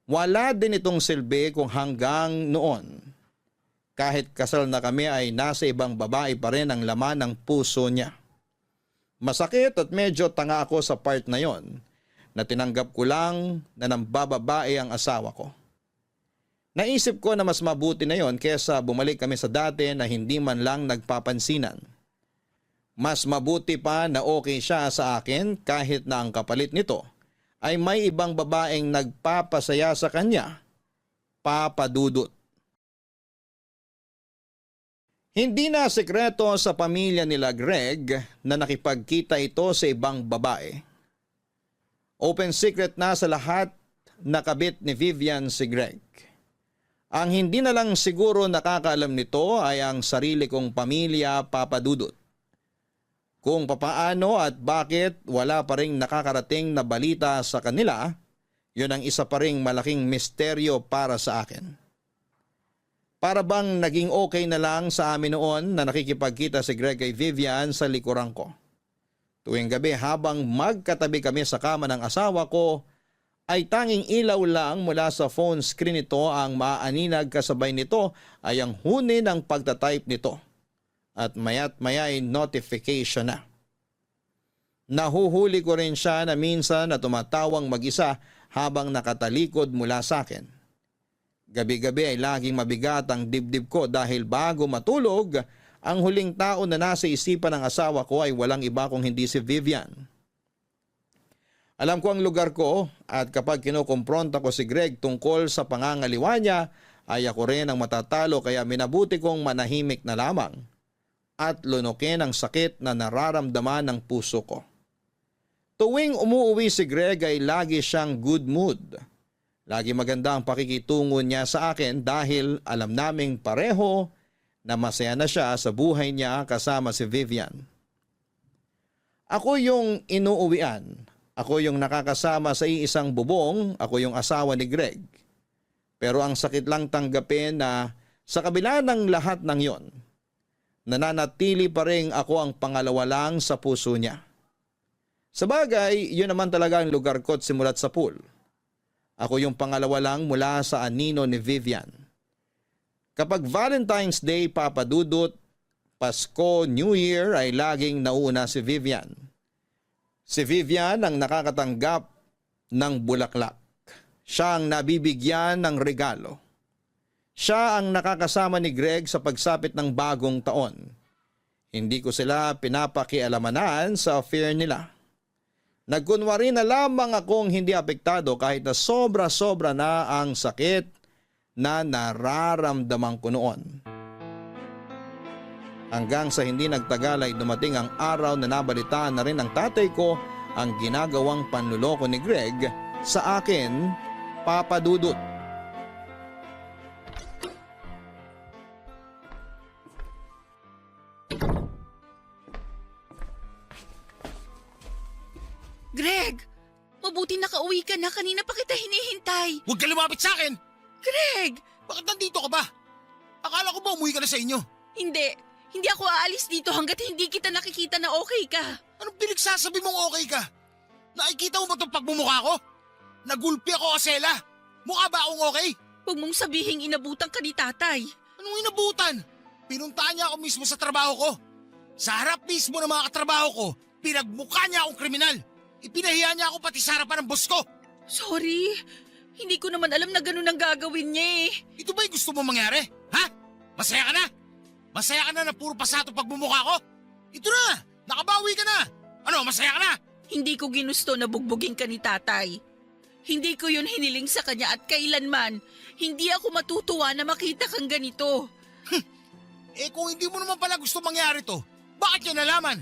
Wala din itong silbi kung hanggang noon. Kahit kasal na kami ay nasa ibang babae pa rin ang laman ng puso niya. Masakit at medyo tanga ako sa part na yon na tinanggap ko lang na nambababae ang asawa ko. Naisip ko na mas mabuti na yon kesa bumalik kami sa dati na hindi man lang nagpapansinan. Mas mabuti pa na okay siya sa akin kahit na ang kapalit nito ay may ibang babaeng nagpapasaya sa kanya, Papa Dudut. Hindi na sekreto sa pamilya nila Greg na nakipagkita ito sa ibang babae. Open secret na sa lahat na kabit ni Vivian si Greg. Ang hindi na lang siguro nakakaalam nito ay ang sarili kong pamilya, Papa Dudut. Kung papaano at bakit wala pa ring nakakarating na balita sa kanila, yun ang isa pa ring malaking misteryo para sa akin. Para bang naging okay na lang sa amin noon na nakikipagkita si Greg kay Vivian sa likuran ko. Tuwing gabi habang magkatabi kami sa kama ng asawa ko, ay tanging ilaw lang mula sa phone screen nito ang maaninag kasabay nito ay ang huni ng pagtatype nito. At maya't maya ay notification na. Nahuhuli ko rin siya na minsan na tumatawang mag-isa habang nakatalikod mula sa akin. Gabi-gabi ay laging mabigat ang dibdib ko dahil bago matulog, ang huling tao na nasa isipan ng asawa ko ay walang iba kung hindi si Vivian. Alam ko ang lugar ko at kapag kinukumpronta ko si Greg tungkol sa pangangaliwa niya, ay ako rin ang matatalo kaya minabuti kong manahimik na lamang at lunukin ang sakit na nararamdaman ng puso ko. Tuwing umuuwi si Greg ay lagi siyang good mood. Lagi maganda ang pakikitungo niya sa akin dahil alam naming pareho na masaya na siya sa buhay niya kasama si Vivian. Ako yung inuuwian. Ako yung nakakasama sa iisang bubong. Ako yung asawa ni Greg. Pero ang sakit lang tanggapin na sa kabila ng lahat ng yon, nananatili pa rin ako ang pangalawa lang sa puso niya. Sabagay, yun naman talaga ang lugar ko simulat sa pool. Ako yung pangalawa lang mula sa anino ni Vivian. Kapag Valentine's Day, Papa Dudut, Pasko, New Year ay laging nauna si Vivian. Si Vivian ang nakakatanggap ng bulaklak. Siya ang nabibigyan ng regalo. Siya ang nakakasama ni Greg sa pagsapit ng bagong taon. Hindi ko sila pinapakialamanan sa affair nila. Nagkunwari na lamang akong hindi apektado kahit na sobra-sobra na ang sakit na nararamdaman ko noon. Hanggang sa hindi nagtagal ay dumating ang araw na nabalitaan na rin ng tatay ko ang ginagawang panluloko ni Greg sa akin, Papa Dudut.
Greg! Mabuti nakauwi ka na. Kanina pa kita hinihintay.
Huwag ka lumapit sa akin!
Greg!
Bakit nandito ka ba? Akala ko ba umuwi ka na sa inyo?
Hindi. Hindi ako aalis dito hanggat hindi kita nakikita na okay ka.
Anong pinagsasabi mong okay ka? Nakikita mo ba itong pagmumukha ko? Nagulpi ako, Asela. Mukha ba akong okay?
Huwag mong sabihing inabutan ka ni tatay.
mo inabutan? Pinuntahan niya ako mismo sa trabaho ko. Sa harap mismo ng mga katrabaho ko, pinagmukha niya akong kriminal. Ipinahiya niya ako pati sa harapan ng boss ko.
Sorry, hindi ko naman alam na ganun ang gagawin niya eh.
Ito ba yung gusto mo mangyari? Ha? Masaya ka na? Masaya ka na puro pasato pagmumukha ko? Ito na! Nakabawi ka na! Ano, masaya ka na?
Hindi ko ginusto na bugbugin ka ni tatay. Hindi ko yun hiniling sa kanya at kailanman, hindi ako matutuwa na makita kang ganito.
Eh kung hindi mo naman pala gusto mangyari to, bakit niya nalaman?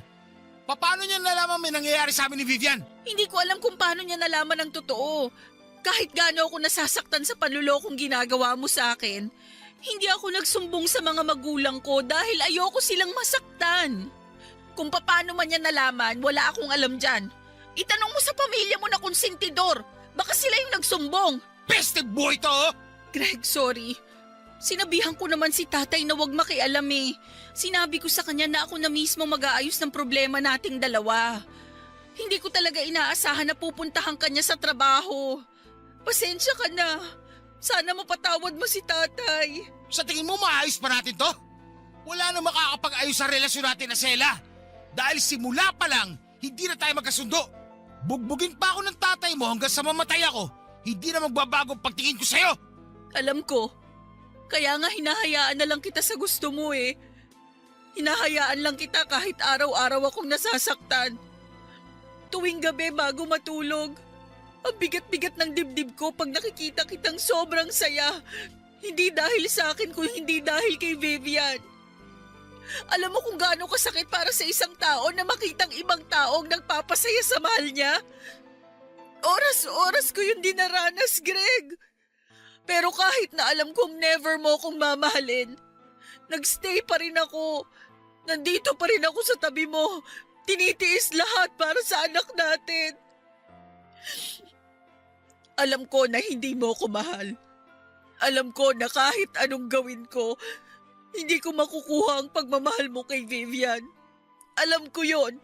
Paano niya nalaman may nangyayari sa amin ni Vivian?
Hindi ko alam kung paano niya nalaman ang totoo. Kahit gaano ako nasasaktan sa panlulokong ginagawa mo sa akin, hindi ako nagsumbong sa mga magulang ko dahil ayoko silang masaktan. Kung paano man niya nalaman, wala akong alam dyan. Itanong mo sa pamilya mo na konsentidor. Baka sila yung nagsumbong.
Peste boy to! Oh!
Greg, sorry. Sinabihan ko naman si tatay na wag makialam eh. Sinabi ko sa kanya na ako na mismo mag-aayos ng problema nating dalawa. Hindi ko talaga inaasahan na pupuntahan kanya sa trabaho. Pasensya ka na. Sana mapatawad mo si tatay.
Sa tingin mo maayos pa natin to? Wala na makakapag-ayos sa relasyon natin na Sela. Dahil simula pa lang, hindi na tayo magkasundo. Bugbugin pa ako ng tatay mo hanggang sa mamatay ako. Hindi na magbabago ang pagtingin ko sa'yo.
Alam ko. Kaya nga hinahayaan na lang kita sa gusto mo eh. Hinahayaan lang kita kahit araw-araw akong nasasaktan. Tuwing gabi bago matulog, ang bigat-bigat ng dibdib ko pag nakikita kitang sobrang saya. Hindi dahil sa akin kung hindi dahil kay Vivian. Alam mo kung gaano kasakit para sa isang tao na makitang ibang taong nagpapasaya sa mahal niya? Oras-oras ko yung dinaranas, Greg. Pero kahit na alam kong never mo akong mamahalin, nagstay pa rin ako. Nandito pa rin ako sa tabi mo. Tinitiis lahat para sa anak natin. Alam ko na hindi mo ako mahal. Alam ko na kahit anong gawin ko, hindi ko makukuha ang pagmamahal mo kay Vivian. Alam ko yon.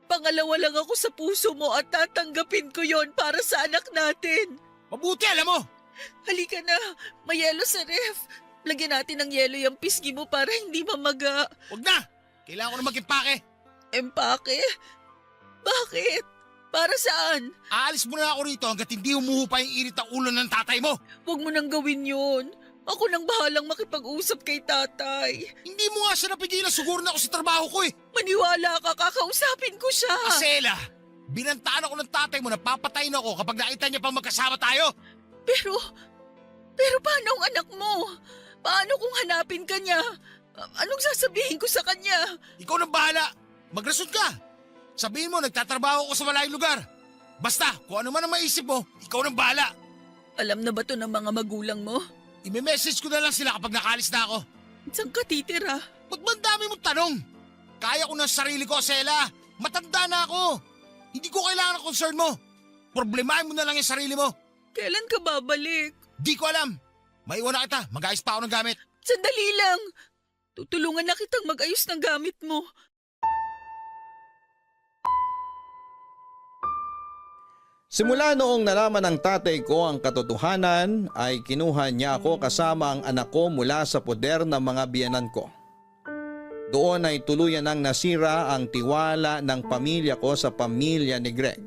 Pangalawa lang ako sa puso mo at tatanggapin ko yon para sa anak natin.
Mabuti, alam mo.
Halika na, may yelo sa ref. Lagyan natin ng yelo yung pisngi mo para hindi mamaga.
Huwag na. Kailangan ko na mag-impake.
Empake? Bakit? Para saan?
Aalis mo na ako rito hanggat hindi humuhu pa yung init ng ulo ng tatay mo.
Huwag mo nang gawin yun. Ako nang bahalang makipag-usap kay tatay.
Hindi mo nga siya napigilan, siguro na ako sa trabaho ko eh.
Maniwala ka, kakausapin ko siya.
Asela, binantaan ako ng tatay mo na papatayin ako kapag nakita niya pang magkasama tayo.
Pero paano ang anak mo? Paano kung hanapin ka niya? Anong sasabihin ko sa kanya?
Ikaw nang bahala. Magrason ka. Sabihin mo, nagtatrabaho ako sa malayong lugar. Basta, kung ano man ang maisip mo, ikaw nang bahala.
Alam na ba to ng mga magulang mo?
I-message ko na lang sila kapag nakalis na ako.
Saan ka titira?
Ba't ba ang dami mong tanong? Kaya ko ng sarili ko, Sela. Matanda na ako. Hindi ko kailangan ng concern mo. Problemahin mo na lang yung sarili mo.
Kailan ka babalik?
Di ko alam. Maiwan na kita. Mag-ayos pa ako ng gamit.
Sandali lang. Tutulungan na kitang mag-ayos ng gamit mo.
Simula noong nalaman ng tatay ko ang katotohanan ay kinuha niya ako kasama ang anak ko mula sa poder ng mga biyenan ko. Doon ay tuluyan nang nasira ang tiwala ng pamilya ko sa pamilya ni Greg.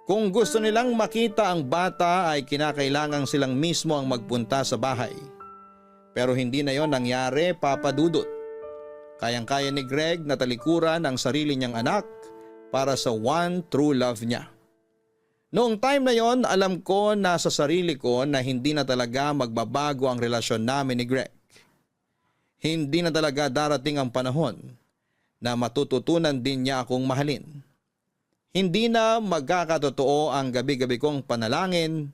Kung gusto nilang makita ang bata ay kinakailangan silang mismo ang magpunta sa bahay. Pero hindi na yon nangyari, Papa Dudut. Kayang-kaya ni Greg na talikuran ang sarili niyang anak para sa one true love niya. Noong time na yon, alam ko na sa sarili ko na hindi na talaga magbabago ang relasyon namin ni Greg. Hindi na talaga darating ang panahon na matututunan din niya akong mahalin. Hindi na magkakatotoo ang gabi-gabi kong panalangin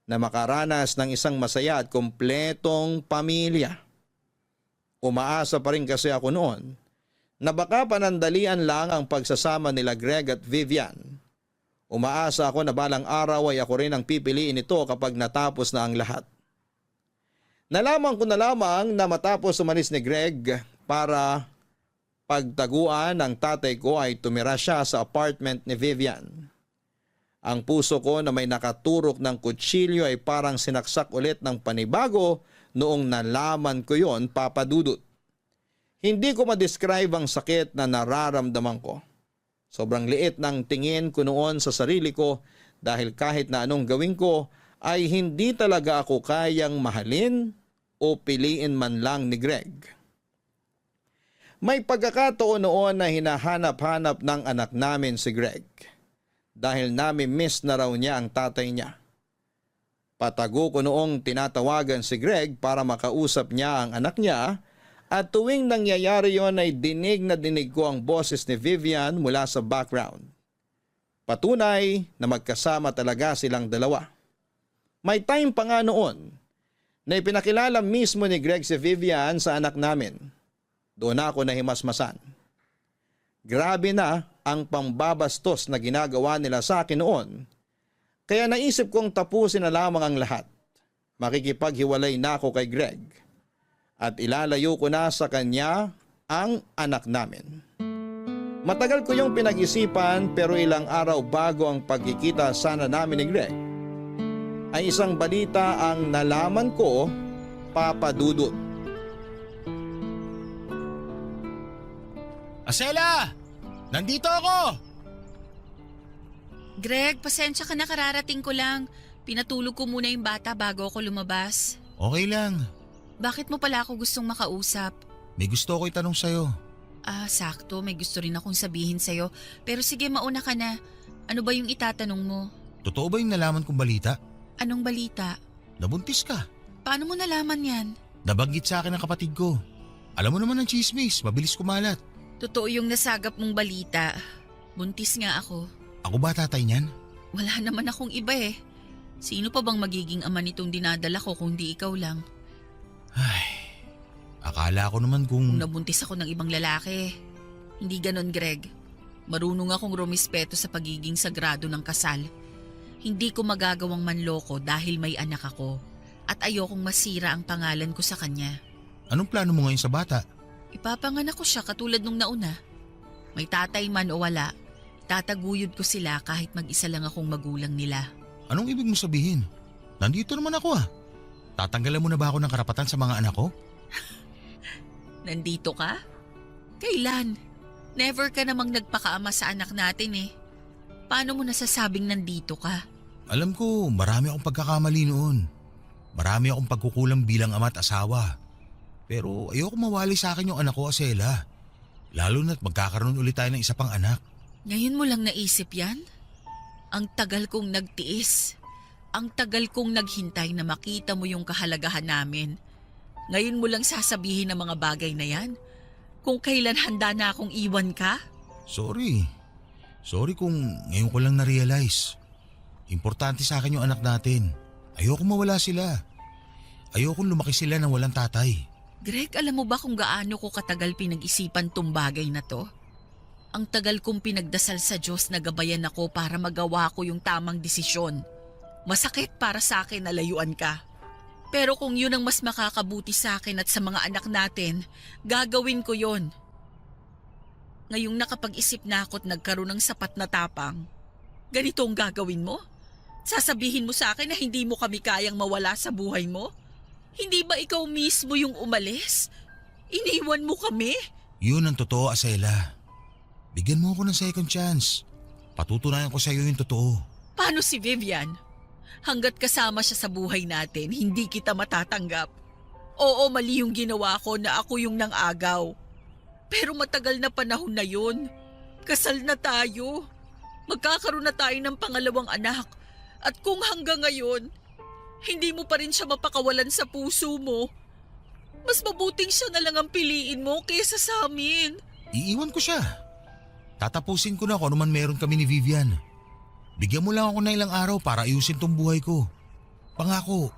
na makaranas ng isang masaya at kumpletong pamilya. Umaasa pa rin kasi ako noon na baka panandalian lang ang pagsasama nila Greg at Vivian. Umaasa ako na balang araw ay ako rin ang pipiliin nito kapag natapos na ang lahat. Nalaman ko na lamang na matapos umalis ni Greg para pagtaguan ng tatay ko ay tumira siya sa apartment ni Vivian. Ang puso ko na may nakaturok ng kutsilyo ay parang sinaksak ulit ng panibago noong nalaman ko yon, Papa Dudut. Hindi ko ma-describe ang sakit na nararamdaman ko. Sobrang liit ng tingin ko noon sa sarili ko dahil kahit na anong gawin ko ay hindi talaga ako kayang mahalin o piliin man lang ni Greg. May pagkakataon noon na hinahanap-hanap ng anak namin si Greg dahil nami-miss na raw niya ang tatay niya. Patago ko noong tinatawagan si Greg para makausap niya ang anak niya at tuwing nangyayari yon ay dinig na dinig ko ang boses ni Vivian mula sa background. Patunay na magkasama talaga silang dalawa. May time pa nga noon na ipinakilala mismo ni Greg si Vivian sa anak namin. Doon ako nahimasmasan. Grabe na ang pambabastos na ginagawa nila sa akin noon. Kaya naisip kong tapusin na lamang ang lahat. Makikipaghiwalay na ako kay Greg. At ilalayo ko na sa kanya ang anak namin. Matagal ko yung pinag-isipan pero ilang araw bago ang pagkikita sana namin ni Greg ay isang balita ang nalaman ko, Papa Dudut.
Asela! Nandito ako!
Greg, pasensya ka na, kararating ko lang. Pinatulog ko muna yung bata bago ako lumabas.
Okay lang.
Bakit mo pala ako gustong makausap?
May gusto ko itanong sa'yo.
Sakto. May gusto rin akong sabihin sa'yo. Pero sige, mauna ka na. Ano ba yung itatanong mo?
Totoo ba yung nalaman kong balita?
Anong balita?
Nabuntis ka.
Paano mo nalaman yan?
Nabanggit sa akin ng kapatid ko. Alam mo naman ang chismis, mabilis kumalat.
Totoo yung nasagap mong balita. Buntis nga ako.
Ako ba tatay niyan?
Wala naman akong iba eh. Sino pa bang magiging ama nitong dinadala ko kung di ikaw lang?
Ay, akala ko naman kung...
Nabuntis ako ng ibang lalaki. Hindi ganon, Greg. Marunong akong rumispeto sa pagiging sagrado ng kasal. Hindi ko magagawang manloko dahil may anak ako. At ayokong masira ang pangalan ko sa kanya.
Anong plano mo ngayon sa bata?
Ipapanganak ko siya katulad nung nauna. May tatay man o wala, tataguyod ko sila kahit mag-isa lang akong magulang nila.
Anong ibig mo sabihin? Nandito naman ako ah. Tatanggalan mo na ba ako ng karapatan sa mga anak ko?
Nandito ka? Kailan? Never ka namang nagpakaama sa anak natin eh. Paano mo nasasabing nandito ka?
Alam ko, marami akong pagkakamali noon. Marami akong pagkukulang bilang ama at asawa. Pero ayoko mawali sa akin yung anak ko, Asela. Lalo na't magkakaroon ulit tayo ng isa pang anak.
Ngayon mo lang naisip yan? Ang tagal kong nagtiis. Ang tagal kong naghintay na makita mo yung kahalagahan namin. Ngayon mo lang sasabihin ang mga bagay na yan? Kung kailan handa na akong iwan ka?
Sorry. Sorry kung ngayon ko lang na-realize. Importante sa akin yung anak natin. Ayoko mawala sila. Ayoko lumaki sila nang walang tatay.
Greg, alam mo ba kung gaano ko katagal pinag-isipan tong bagay na to? Ang tagal kong pinagdasal sa Diyos na gabayan ako para magawa ko yung tamang desisyon. Masakit para sa akin na layuan ka. Pero kung yun ang mas makakabuti sa akin at sa mga anak natin, gagawin ko yon. Ngayong nakapag-isip na ako at nagkaroon ng sapat na tapang, ganito ang gagawin mo? Sasabihin mo sa akin na hindi mo kami kayang mawala sa buhay mo? Hindi ba ikaw mismo yung umalis? Iniwan mo kami?
Yun ang totoo, Asela. Bigyan mo ako ng second chance. Patutunayan ko sa iyo yung totoo.
Paano si Vivian? Hanggat kasama siya sa buhay natin, hindi kita matatanggap. Oo, mali yung ginawa ko na ako yung nang-agaw. Pero matagal na panahon na yun. Kasal na tayo. Magkakaroon na tayo ng pangalawang anak. At kung hanggang ngayon, hindi mo pa rin siya mapakawalan sa puso mo, mas mabuting siya na lang ang piliin mo kaysa sa amin.
Iiwan ko siya. Tatapusin ko na kung ano man meron kami ni Vivian. Bigyan mo lang ako ng ilang araw para ayusin tong buhay ko. Pangako,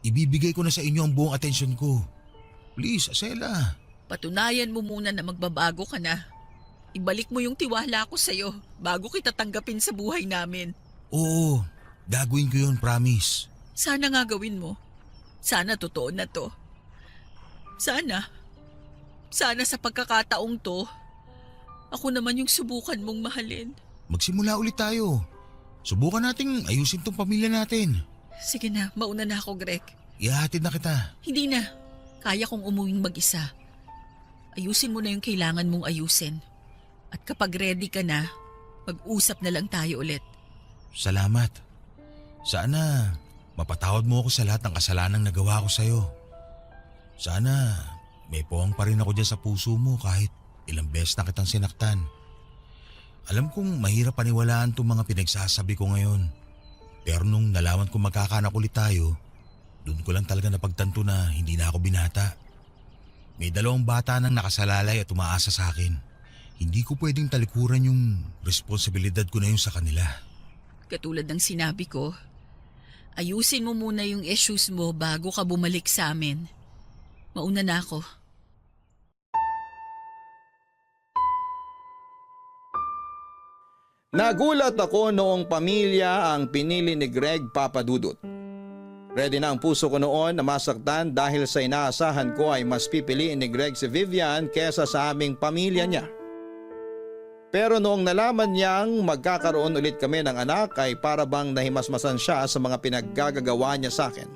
ibibigay ko na sa inyo ang buong atensyon ko. Please, Asela.
Patunayan mo muna na magbabago ka na. Ibalik mo yung tiwala ko sa'yo bago kita tanggapin sa buhay namin.
Oo, gagawin ko yun, promise.
Sana nga gawin mo. Sana totoo na to. Sana sa pagkakataong to, ako naman yung subukan mong mahalin.
Magsimula ulit tayo. Subukan nating ayusin tong pamilya natin.
Sige na, mauna na ako, Greg.
Ihahatid na kita.
Hindi na. Kaya kong umuwing mag-isa. Ayusin mo na yung kailangan mong ayusin. At kapag ready ka na, mag-usap na lang tayo ulit.
Salamat. Sana mapatawad mo ako sa lahat ng kasalanang nagawa ko sa'yo. Sana may puwang pa rin ako dyan sa puso mo kahit ilang beses na kitang sinaktan. Alam kong mahirap paniwalaan itong mga pinagsasabi ko ngayon. Pero nung nalaman kong magkakanak ulit tayo, doon ko lang talaga napagtanto na hindi na ako binata. May 2 bata nang nakasalalay at umaasa sa akin. Hindi ko pwedeng talikuran yung responsibilidad ko na yun sa kanila.
Katulad ng sinabi ko, ayusin mo muna yung issues mo bago ka bumalik sa amin. Mauna na ako.
Nagulat ako noong pamilya ang pinili ni Greg Papadudut. Ready na ang puso ko noon na masaktan dahil sa inaasahan ko ay mas pipiliin ni Greg si Vivian kesa sa aming pamilya niya. Pero noong nalaman niyang magkakaroon ulit kami ng anak ay para bang nahimasmasan siya sa mga pinaggagawa niya sa akin.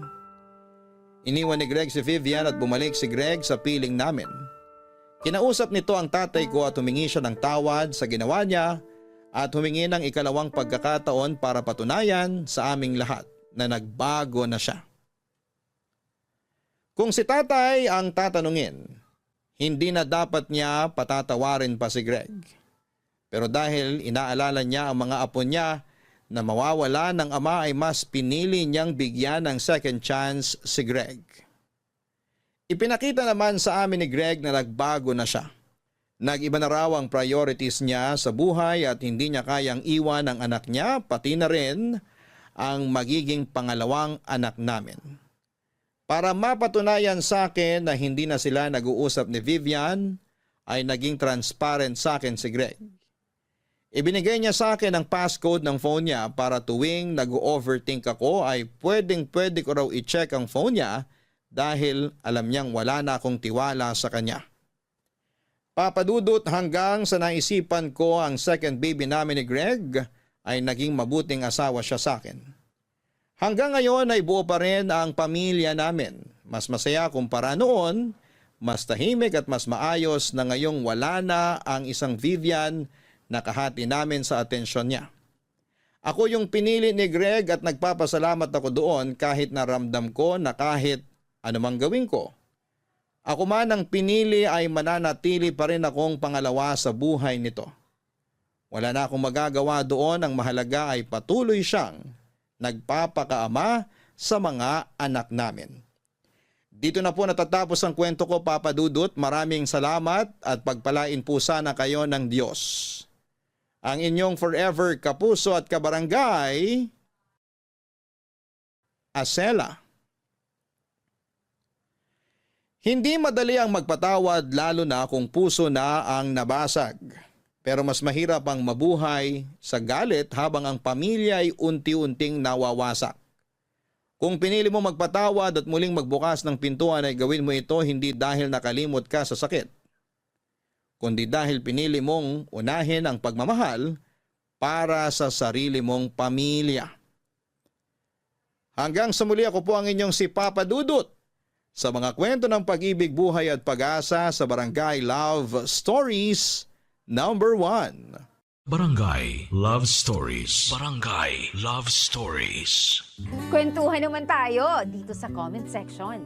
Iniwan ni Greg si Vivian at bumalik si Greg sa piling namin. Kinausap nito ang tatay ko at humingi siya ng tawad sa ginawa niya at humingi ng ikalawang pagkakataon para patunayan sa aming lahat na nagbago na siya. Kung si tatay ang tatanungin, hindi na dapat niya patatawarin pa si Greg. Pero dahil inaalala niya ang mga apo niya na mawawala ng ama ay mas pinili niyang bigyan ng second chance si Greg. Ipinakita naman sa amin ni Greg na nagbago na siya. Nag-iba na raw ang priorities niya sa buhay at hindi niya kayang iwan ang anak niya pati na rin ang magiging pangalawang anak namin. Para mapatunayan sa akin na hindi na sila nag-uusap ni Vivian ay naging transparent sa akin si Greg. Ibinigay niya sa akin ang passcode ng phone niya para tuwing nag-overthink ako ay pwede ko raw i-check ang phone niya dahil alam niyang wala na akong tiwala sa kanya. Papadudot hanggang sa naisipan ko ang second baby namin ni Greg ay naging mabuting asawa siya sa akin. Hanggang ngayon ay buo pa rin ang pamilya namin. Mas masaya kumpara noon, mas tahimik at mas maayos na ngayong wala na ang isang Vivian na kahati namin sa atensyon niya. Ako yung pinili ni Greg at nagpapasalamat ako doon kahit naramdam ko na kahit anumang gawin ko. Ako man ang pinili ay mananatili pa rin akong pangalawa sa buhay nito. Wala na akong magagawa doon, ang mahalaga ay patuloy siyang nagpapakaama sa mga anak namin. Dito na po natatapos ang kwento ko, Papa Dudut. Maraming salamat at pagpalain po sana kayo ng Diyos. Ang inyong forever kapuso at kabarangay, Acela. Hindi madali ang magpatawad lalo na kung puso na ang nabasag. Pero mas mahirap ang mabuhay sa galit habang ang pamilya ay unti-unting nawawasak. Kung pinili mo magpatawad at muling magbukas ng pintuan ay gawin mo ito hindi dahil nakalimot ka sa sakit, kundi dahil pinili mong unahin ang pagmamahal para sa sarili mong pamilya. Hanggang sa muli, ako po ang inyong si Papa Dudut sa mga kwento ng pag-ibig, buhay at pag-asa sa Barangay Love Stories number 1.
Barangay Love Stories. Barangay Love Stories.
Kwentuhan naman tayo dito sa comment section.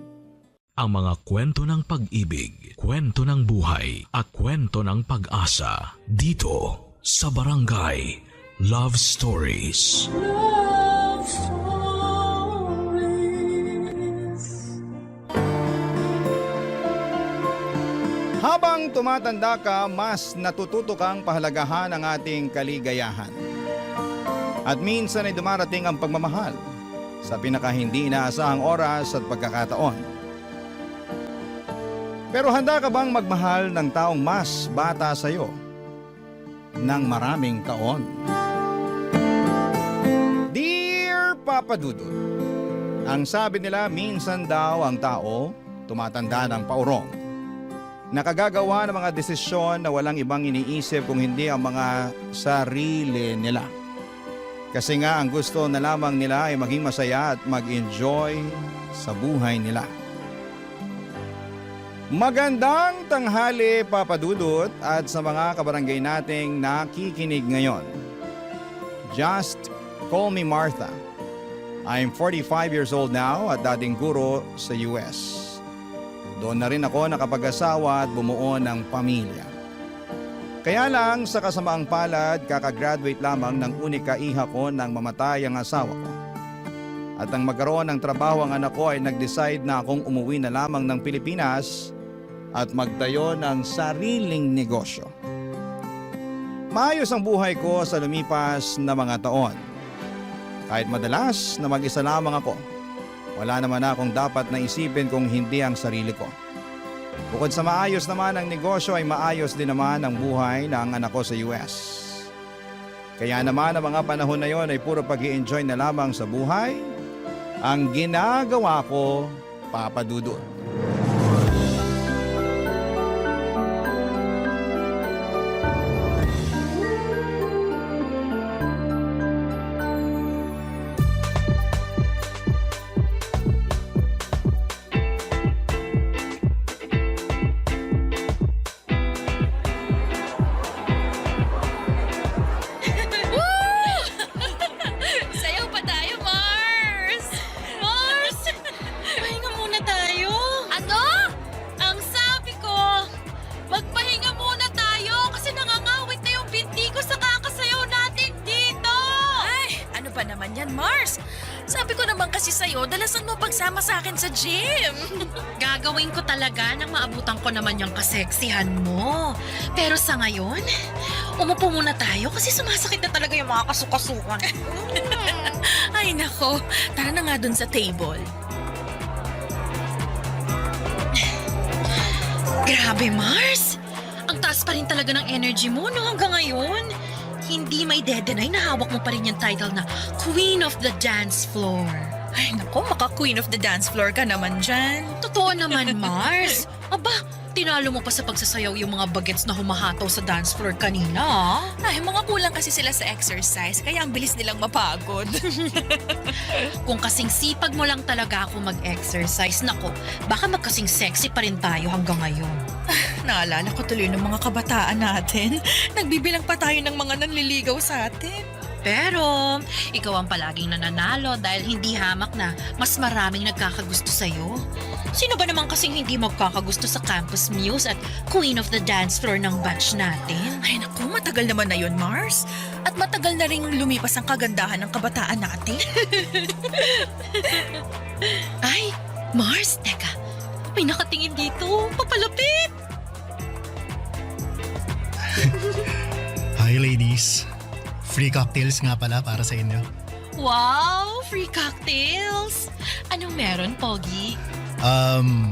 Ang mga kwento ng pag-ibig, kwento ng buhay at kwento ng pag-asa dito sa Barangay Love Stories.
Love Stories.
Habang tumatanda ka, mas natututo kang pahalagahan ang ating kaligayahan. At minsan ay dumarating ang pagmamahal sa pinaka-hindi inaasahang oras at pagkakataon. Pero handa ka bang magmahal ng taong mas bata sa iyo ng maraming taon? Dear Papa Dudut, ang sabi nila minsan daw ang tao tumatanda ng paurong. Nakagagawa ng mga desisyon na walang ibang iniisip kung hindi ang mga sarili nila. Kasi nga ang gusto na lamang nila ay maging masaya at mag-enjoy sa buhay nila. Magandang tanghali, Papa Dudut, at sa mga kabarangay nating nakikinig ngayon. Just call me Martha. I'm 45 years old now at dating guro sa US. Doon na rin ako nakapag-asawa at bumuo ng pamilya. Kaya lang sa kasamaang palad, kakagraduate lamang ng unika iha ko nang mamatay ang asawa ko. At nang magkaroon ng trabaho ang anak ko ay nag-decide na akong umuwi na lamang ng Pilipinas at magtayo ng sariling negosyo. Maayos ang buhay ko sa lumipas na mga taon. Kahit madalas na mag-isa lamang ako, wala naman akong dapat na isipin kung hindi ang sarili ko. Bukod sa maayos naman ang negosyo ay maayos din naman ang buhay ng anak ko sa US. Kaya naman ang mga panahon na yon ay puro pag-i-enjoy na lamang sa buhay ang ginagawa ko, Papa Dudut.
Sayaw pa tayo, Mars! Mars! Pahinga muna tayo. Ano? Ang sabi ko, magpahinga muna tayo kasi nangangawit na yung binti ko sa kakasayaw natin dito. Ay, ano ba naman yan, Mars? Sabi ko naman kasi sa'yo, dalasan mo pagsama sa akin sa gym. Gagawin ko talaga nang maabutan ko naman yung kaseksihan mo. Pero sa ngayon, umupo muna tayo kasi sumasakit na talaga yung mga kasukasukan. Ay nako, tara na nga dun sa table. Grabe, Mars! Ang taas pa rin talaga ng energy mo no hanggang ngayon. Hindi may dedenay na hawak mo pa rin yung title na Queen of the Dance Floor. Ay nako, maka-Queen of the Dance Floor ka naman dyan. Totoo naman, Mars. Aba, tinalo mo pa sa pagsasayaw yung mga bagets na humahataw sa dance floor kanina. Ay, mga kulang kasi sila sa exercise, kaya ang bilis nilang mapagod. Kung kasing sipag mo lang talaga ako mag-exercise, nako, baka magkasing sexy pa rin tayo hanggang ngayon. Naalala ko tuloy ng mga kabataan natin. Nagbibilang pa tayo ng mga nanliligaw sa atin. Pero, ikaw ang palaging nananalo dahil hindi hamak na mas maraming nagkakagusto sa'yo. Sino ba naman kasing hindi magkakagusto sa Campus Muse at Queen of the Dance Floor ng batch natin? Ay naku, matagal naman na yon, Mars. At matagal na rin lumipas ang kagandahan ng kabataan natin. Ay, Mars, teka. May nakatingin dito. Papalapit.
Hi ladies. Free cocktails nga pala para sa inyo.
Wow, free cocktails. Anong meron, Pogi?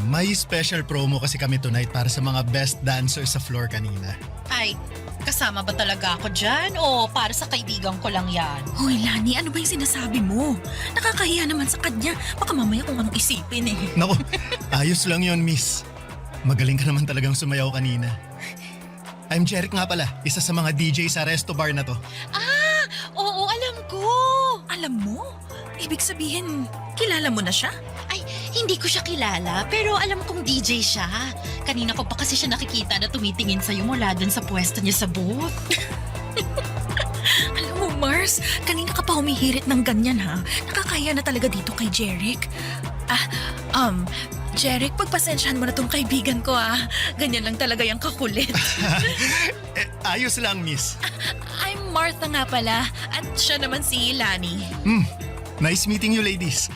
May special promo kasi kami tonight para sa mga best dancers sa floor kanina.
Ay, kasama ba talaga ako dyan o para sa kaibigan ko lang yan? Hoy, Lani, ano ba yung sinasabi mo? Nakakahiya naman sa kanya. Baka mamaya kung anong isipin eh.
Naku, ayos lang yon miss. Magaling ka naman talagang sumayaw kanina. I'm Jeric nga pala, isa sa mga DJ sa resto bar na to.
Ah, oo, alam ko. Alam mo? Ibig sabihin, kilala mo na siya? Ay, hindi ko siya kilala, pero alam kong DJ siya. Kanina ko pa kasi siya nakikita na tumitingin sa'yo mula dun sa pwesto niya sa booth. Alam mo, Mars, kanina ka pa humihirit ng ganyan ha. Nakakaya na talaga dito kay Jeric. Jeric, pagpasensyahan mo na tong kaibigan ko ah. Ganyan lang talaga yung kakulit.
Ayos lang miss.
I'm Martha nga pala at siya naman si Lani.
Nice meeting you ladies.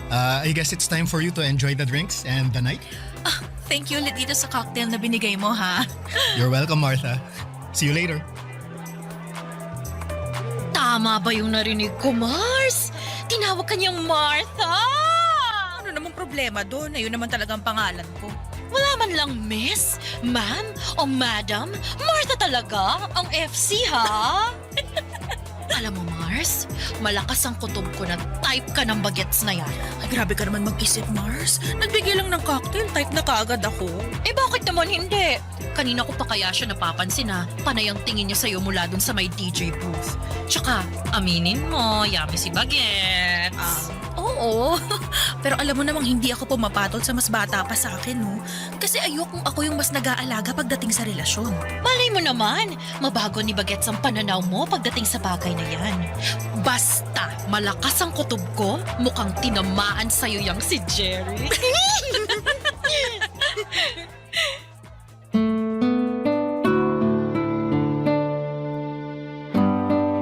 I guess it's time for you to enjoy the drinks and the night.
Ah, thank you ulit dito sa cocktail na binigay mo ha.
You're welcome Martha. See you later.
Tama ba yung narinig ko, Mars? Tinawag ka niyang Martha! Ano namang problema doon? Ayun naman talagang pangalan ko. Wala man lang miss, ma'am, o madam. Martha talaga, ang FC ha? Alam mo, Mars, malakas ang kutob ko na type ka ng bagets na yan. Ay, grabe ka naman mag-isip, Mars. Nagbigay lang ng cocktail, type na kaagad ako. Eh, bakit naman hindi? Kanina ko pa kaya siya napapansin na panay ang tingin niya sa'yo mula dun sa may DJ booth. Tsaka, aminin mo, yummy si bagets.
Oo, pero alam mo namang hindi ako pumapatol sa mas bata pa sa akin, no? Kasi ayokong ako yung mas nag-aalaga pagdating sa relasyon.
Malay mo naman, mabago ni bagets ang pananaw mo pagdating sa bagay na yan. Basta, malakas ang kutob ko, mukhang tinamaan sa'yo yang si Jerry.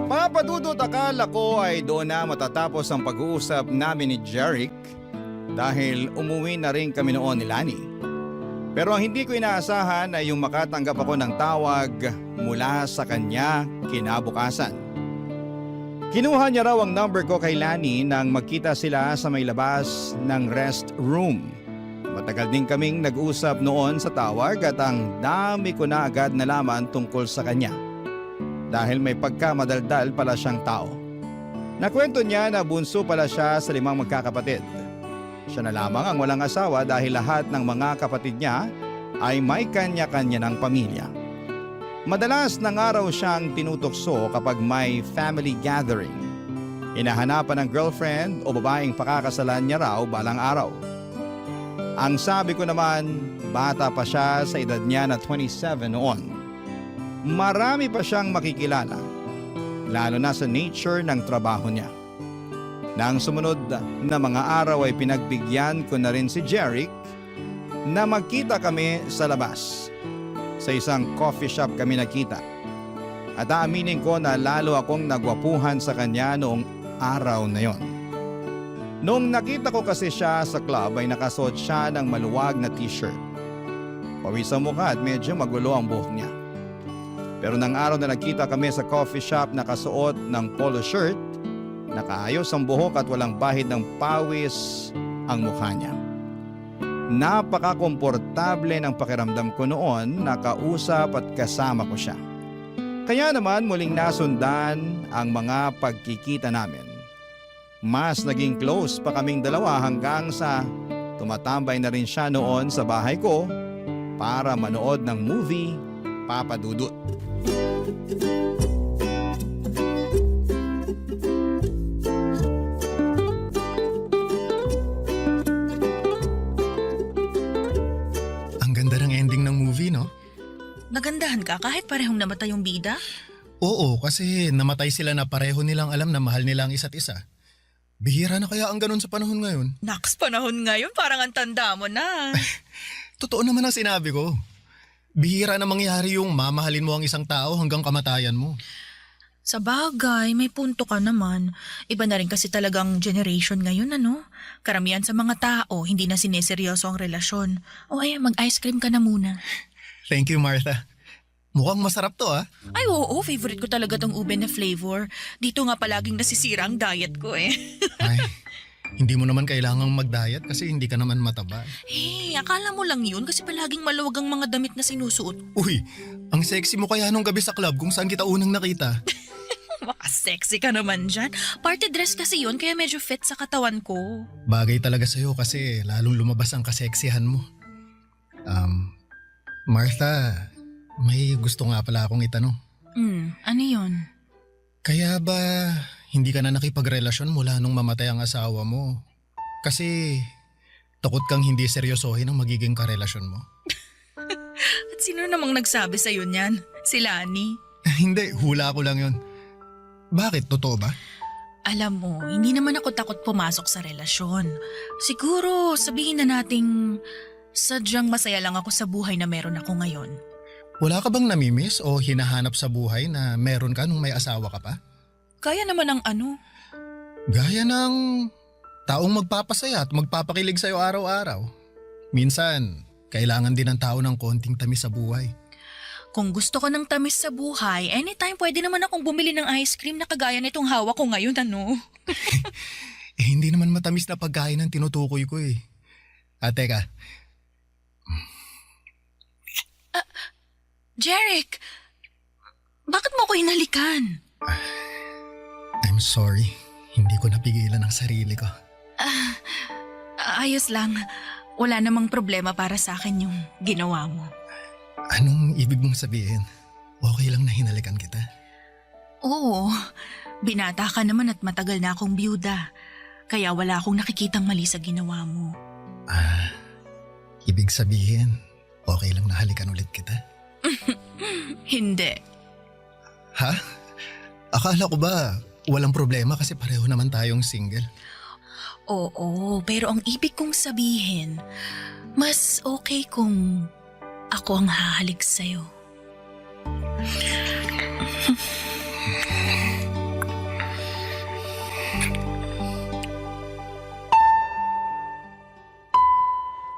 Papadudot, akala ko ay doon na matatapos ang pag-uusap namin ni Jeric dahil umuwi na rin kami noon ni Lani. Pero ang hindi ko inaasahan ay yung makatanggap ako ng tawag mula sa kanya kinabukasan. Kinuha niya raw ang number ko kay Lani nang magkita sila sa may labas ng restroom. Matagal din kaming nag-usap noon sa tawag at ang dami ko na agad nalaman tungkol sa kanya. Dahil may pagkamadaldal pala siyang tao. Nakwento niya na bunso pala siya sa 5 magkakapatid. Siya na lamang ang walang asawa dahil lahat ng mga kapatid niya ay may kanya-kanya ng pamilya. Madalas ng araw siyang tinutokso kapag may family gathering. Hinahanapan ng girlfriend o babaeng pakakasalan niya raw balang araw. Ang sabi ko naman, bata pa siya sa edad niya na 27 noon. Marami pa siyang makikilala, lalo na sa nature ng trabaho niya. Nang sumunod na mga araw ay pinagbigyan ko na rin si Jeric na magkita kami sa labas. Sa isang coffee shop kami nakita. At aaminin ko na lalo akong nagwapuhan sa kanya noong araw na yon. Noong nakita ko kasi siya sa club ay nakasuot siya ng maluwag na t-shirt. Pawis ang mukha at medyo magulo ang buhok niya. Pero nang araw na nagkita kami sa coffee shop nakasuot ng polo shirt, nakaayos ang buhok at walang bahid ng pawis ang mukha niya. Napaka-komportable ng pakiramdam ko noon na kausap at kasama ko siya. Kaya naman muling nasundan ang mga pagkikita namin. Mas naging close pa kaming dalawa hanggang sa tumatambay na rin siya noon sa bahay ko para manood ng movie Papadudot.
Ang ganda ng ending ng movie, no?
Nagandahan ka kahit parehong namatay yung bida?
Oo, kasi namatay sila na pareho nilang alam na mahal nila ang isa't isa. Bihira na kaya ang ganun sa panahon ngayon?
Naks, panahon ngayon parang ang tanda mo na.
Totoo naman ang sinabi ko. Bihira na mangyari yung mamahalin mo ang isang tao hanggang kamatayan mo.
Sa bagay, may punto ka naman. Iba na rin kasi talagang generation ngayon, ano? Karamihan sa mga tao, hindi na sineseryoso ang relasyon. O ay, mag-ice cream ka na muna.
Thank you, Martha. Mukhang masarap to, ah.
Ay, oo, favorite ko talaga tong ube na flavor. Dito nga palaging nasisira ang diet ko eh.
Ay, hindi mo naman kailangang mag-diet kasi hindi ka naman mataba.
Akala mo lang yun kasi palaging maluwag ang mga damit na sinusuot.
Uy, ang sexy mo kaya nung gabi sa club kung saan kita unang nakita.
Baka sexy ka naman dyan. Party dress kasi yun kaya medyo fit sa katawan ko.
Bagay talaga sa'yo kasi lalong lumabas ang kaseksihan mo. Martha, may gusto nga pala akong itanong.
Ano yun?
Kaya ba hindi ka na nakipagrelasyon mula nung mamatay ang asawa mo? Kasi takot kang hindi seryosohin ang magiging karelasyon mo.
At sino namang nagsabi sa'yo niyan? Si Lani?
Hindi, hula ko lang yun. Bakit? Totoo ba?
Alam mo, hindi naman ako takot pumasok sa relasyon. Siguro sabihin na nating sadyang masaya lang ako sa buhay na meron ako ngayon.
Wala ka bang namimiss o hinahanap sa buhay na meron ka nung may asawa ka pa?
Kaya naman ang ano?
Gaya ng taong magpapasaya at magpapakilig sa'yo araw-araw. Minsan, kailangan din ng tao ng konting tamis sa buhay.
Kung gusto ko ng tamis sa buhay, anytime pwede naman akong bumili ng ice cream na kagaya nitong hawak ko ngayon, ano?
Hindi naman matamis na pagkain ang tinutukoy ko eh. Teka.
Jeric! Bakit mo ako hinalikan?
I'm sorry. Hindi ko napigilan ang sarili ko.
Ayos lang. Wala namang problema para sa akin yung ginawa mo.
Anong ibig mong sabihin? Okay lang na hinalikan kita?
Oo, binata ka naman at matagal na akong byuda. Kaya wala akong nakikitang mali sa ginawa mo.
Ibig sabihin, okay lang na halikan ulit kita?
Hindi.
Ha? Akala ko ba walang problema kasi pareho naman tayong single?
Oo, pero ang ibig kong sabihin, mas okay kung ako ang hahalik sa'yo.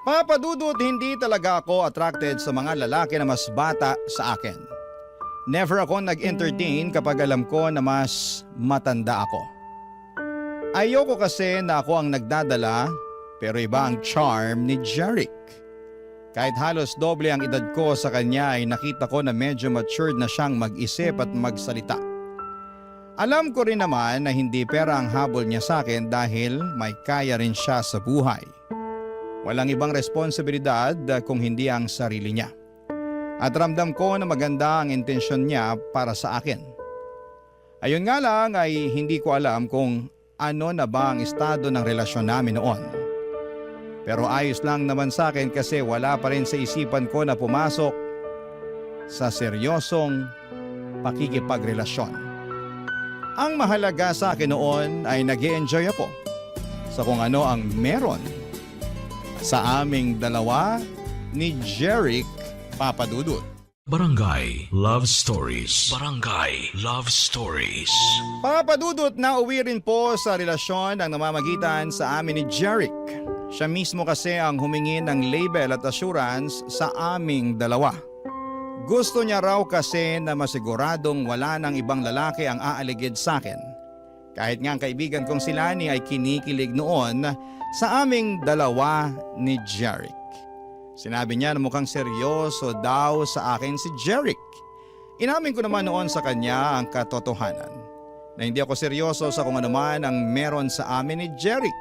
Papadudot, hindi talaga ako attracted sa mga lalaki na mas bata sa akin. Never ako nag-entertain kapag alam ko na mas matanda ako. Ayoko kasi na ako ang nagdadala, pero iba ang charm ni Jeric. Kahit halos doble ang edad ko sa kanya ay nakita ko na medyo matured na siyang mag-isip at magsalita. Alam ko rin naman na hindi pera ang habol niya sa akin dahil may kaya rin siya sa buhay. Walang ibang responsibilidad kung hindi ang sarili niya. At ramdam ko na maganda ang intensyon niya para sa akin. Ayun nga lang ay hindi ko alam kung ano na ba ang estado ng relasyon namin noon. Pero ayos lang naman sa akin kasi wala pa rin sa isipan ko na pumasok sa seryosong pakikipagrelasyon. Ang mahalaga sa akin noon ay nag-e-enjoy ako sa kung ano ang meron sa aming dalawa ni Jeric Papadudut.
Barangay Love Stories. Barangay Love Stories.
Papadudut na uwi rin po sa relasyon ang namamagitan sa amin ni Jeric. Siya mismo kasi ang humingi ng label at assurance sa aming dalawa. Gusto niya raw kasi na masiguradong wala nang ibang lalaki ang aaligid sa akin. Kahit nga ang kaibigan kong si Lani ay kinikilig noon sa aming dalawa ni Jeric. Sinabi niya na mukhang seryoso daw sa akin si Jeric. Inamin ko naman noon sa kanya ang katotohanan na hindi ako seryoso sa kung ano man ang meron sa amin ni Jeric.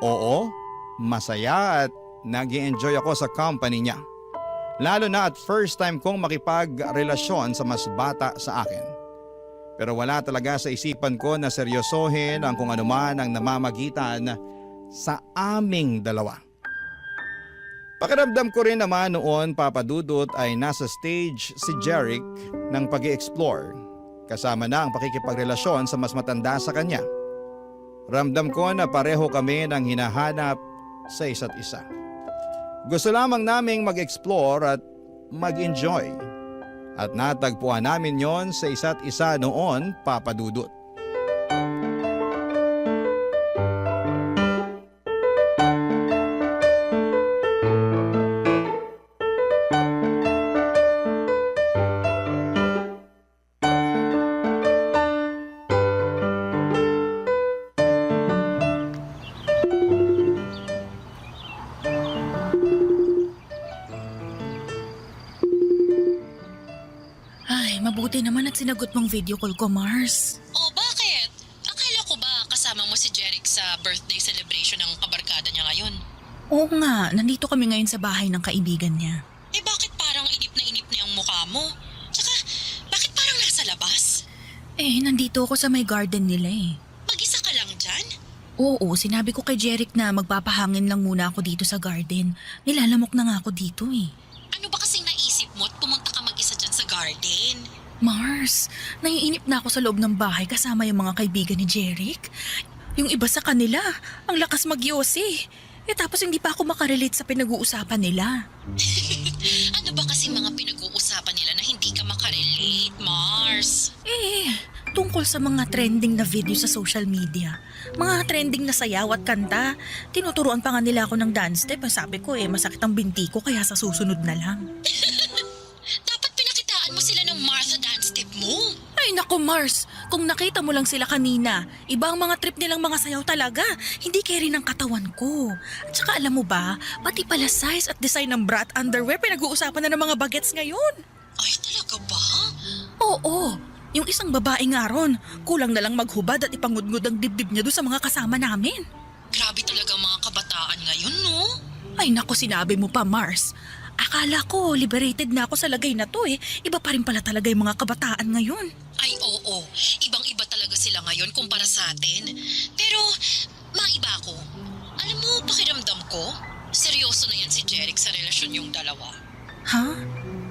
Oo, masaya at nag-i-enjoy ako sa company niya. Lalo na at first time kong makipagrelasyon sa mas bata sa akin. Pero wala talaga sa isipan ko na seryosohin ang kung ano man ang namamagitan sa aming dalawa. Pakiramdam ko rin naman noon, Papadudut, ay nasa stage si Jeric ng pag-i-explore. Kasama na ang pakikipagrelasyon sa mas matanda sa kanya. Ramdam ko na pareho kami ng hinahanap sa isa't isa. Gusto lamang naming mag-explore at mag-enjoy. At natagpuan namin yon sa isa't isa noon, Papadudut.
Ay, mabuti naman at sinagot mong video call ko, Mars.
Oh, bakit? Akala ko ba kasama mo si Jeric sa birthday celebration ng kabarkada niya ngayon?
Oo nga, nandito kami ngayon sa bahay ng kaibigan niya.
Eh bakit parang inip na yung mukha mo? Tsaka, bakit parang nasa labas?
Eh, nandito ako sa may garden nila eh.
Mag-isa ka lang dyan?
Oo, sinabi ko kay Jeric na magpapahangin lang muna ako dito sa garden. Nilalamok na nga ako dito eh.
Ano ba kasing naisip mo at pumunta ka mag-isa dyan sa garden?
Mars, naiinip na ako sa loob ng bahay kasama yung mga kaibigan ni Jeric. Yung iba sa kanila, ang lakas magyosi. Eh tapos hindi pa ako makarelate sa pinag-uusapan nila.
Ano ba kasing mga pinag-uusapan nila na hindi ka makarelate, Mars?
Eh, tungkol sa mga trending na video sa social media. Mga trending na sayaw at kanta. Tinuturuan pa nga nila ako ng dance step. Sabi ko masakit ang binti ko kaya sa susunod na lang.
Dapat pinakitaan mo sila ng Martha dance step mo.
Ay naku Mars, kung nakita mo lang sila kanina, iba ang mga trip nilang mga sayaw talaga. Hindi carry ng katawan ko. At saka alam mo ba, pati pala size at design ng bra at underwear pinag-uusapan na ng mga bagets ngayon.
Ay, talaga ba?
Oo, Yung isang babae nga ron, kulang na lang maghubad at ipangudngud ang dibdib niya doon sa mga kasama namin.
Grabe talaga ang mga kabataan ngayon, no?
Ay naku, sinabi mo pa, Mars. Akala ko liberated na ako sa lagay na to eh. Iba pa rin pala talaga yung mga kabataan ngayon.
Ay oo, ibang-iba talaga sila ngayon kumpara sa atin. Pero, maiba ako. Alam mo, pakiramdam ko, seryoso na yan si Jeric sa relasyon yung dalawa.
Ha?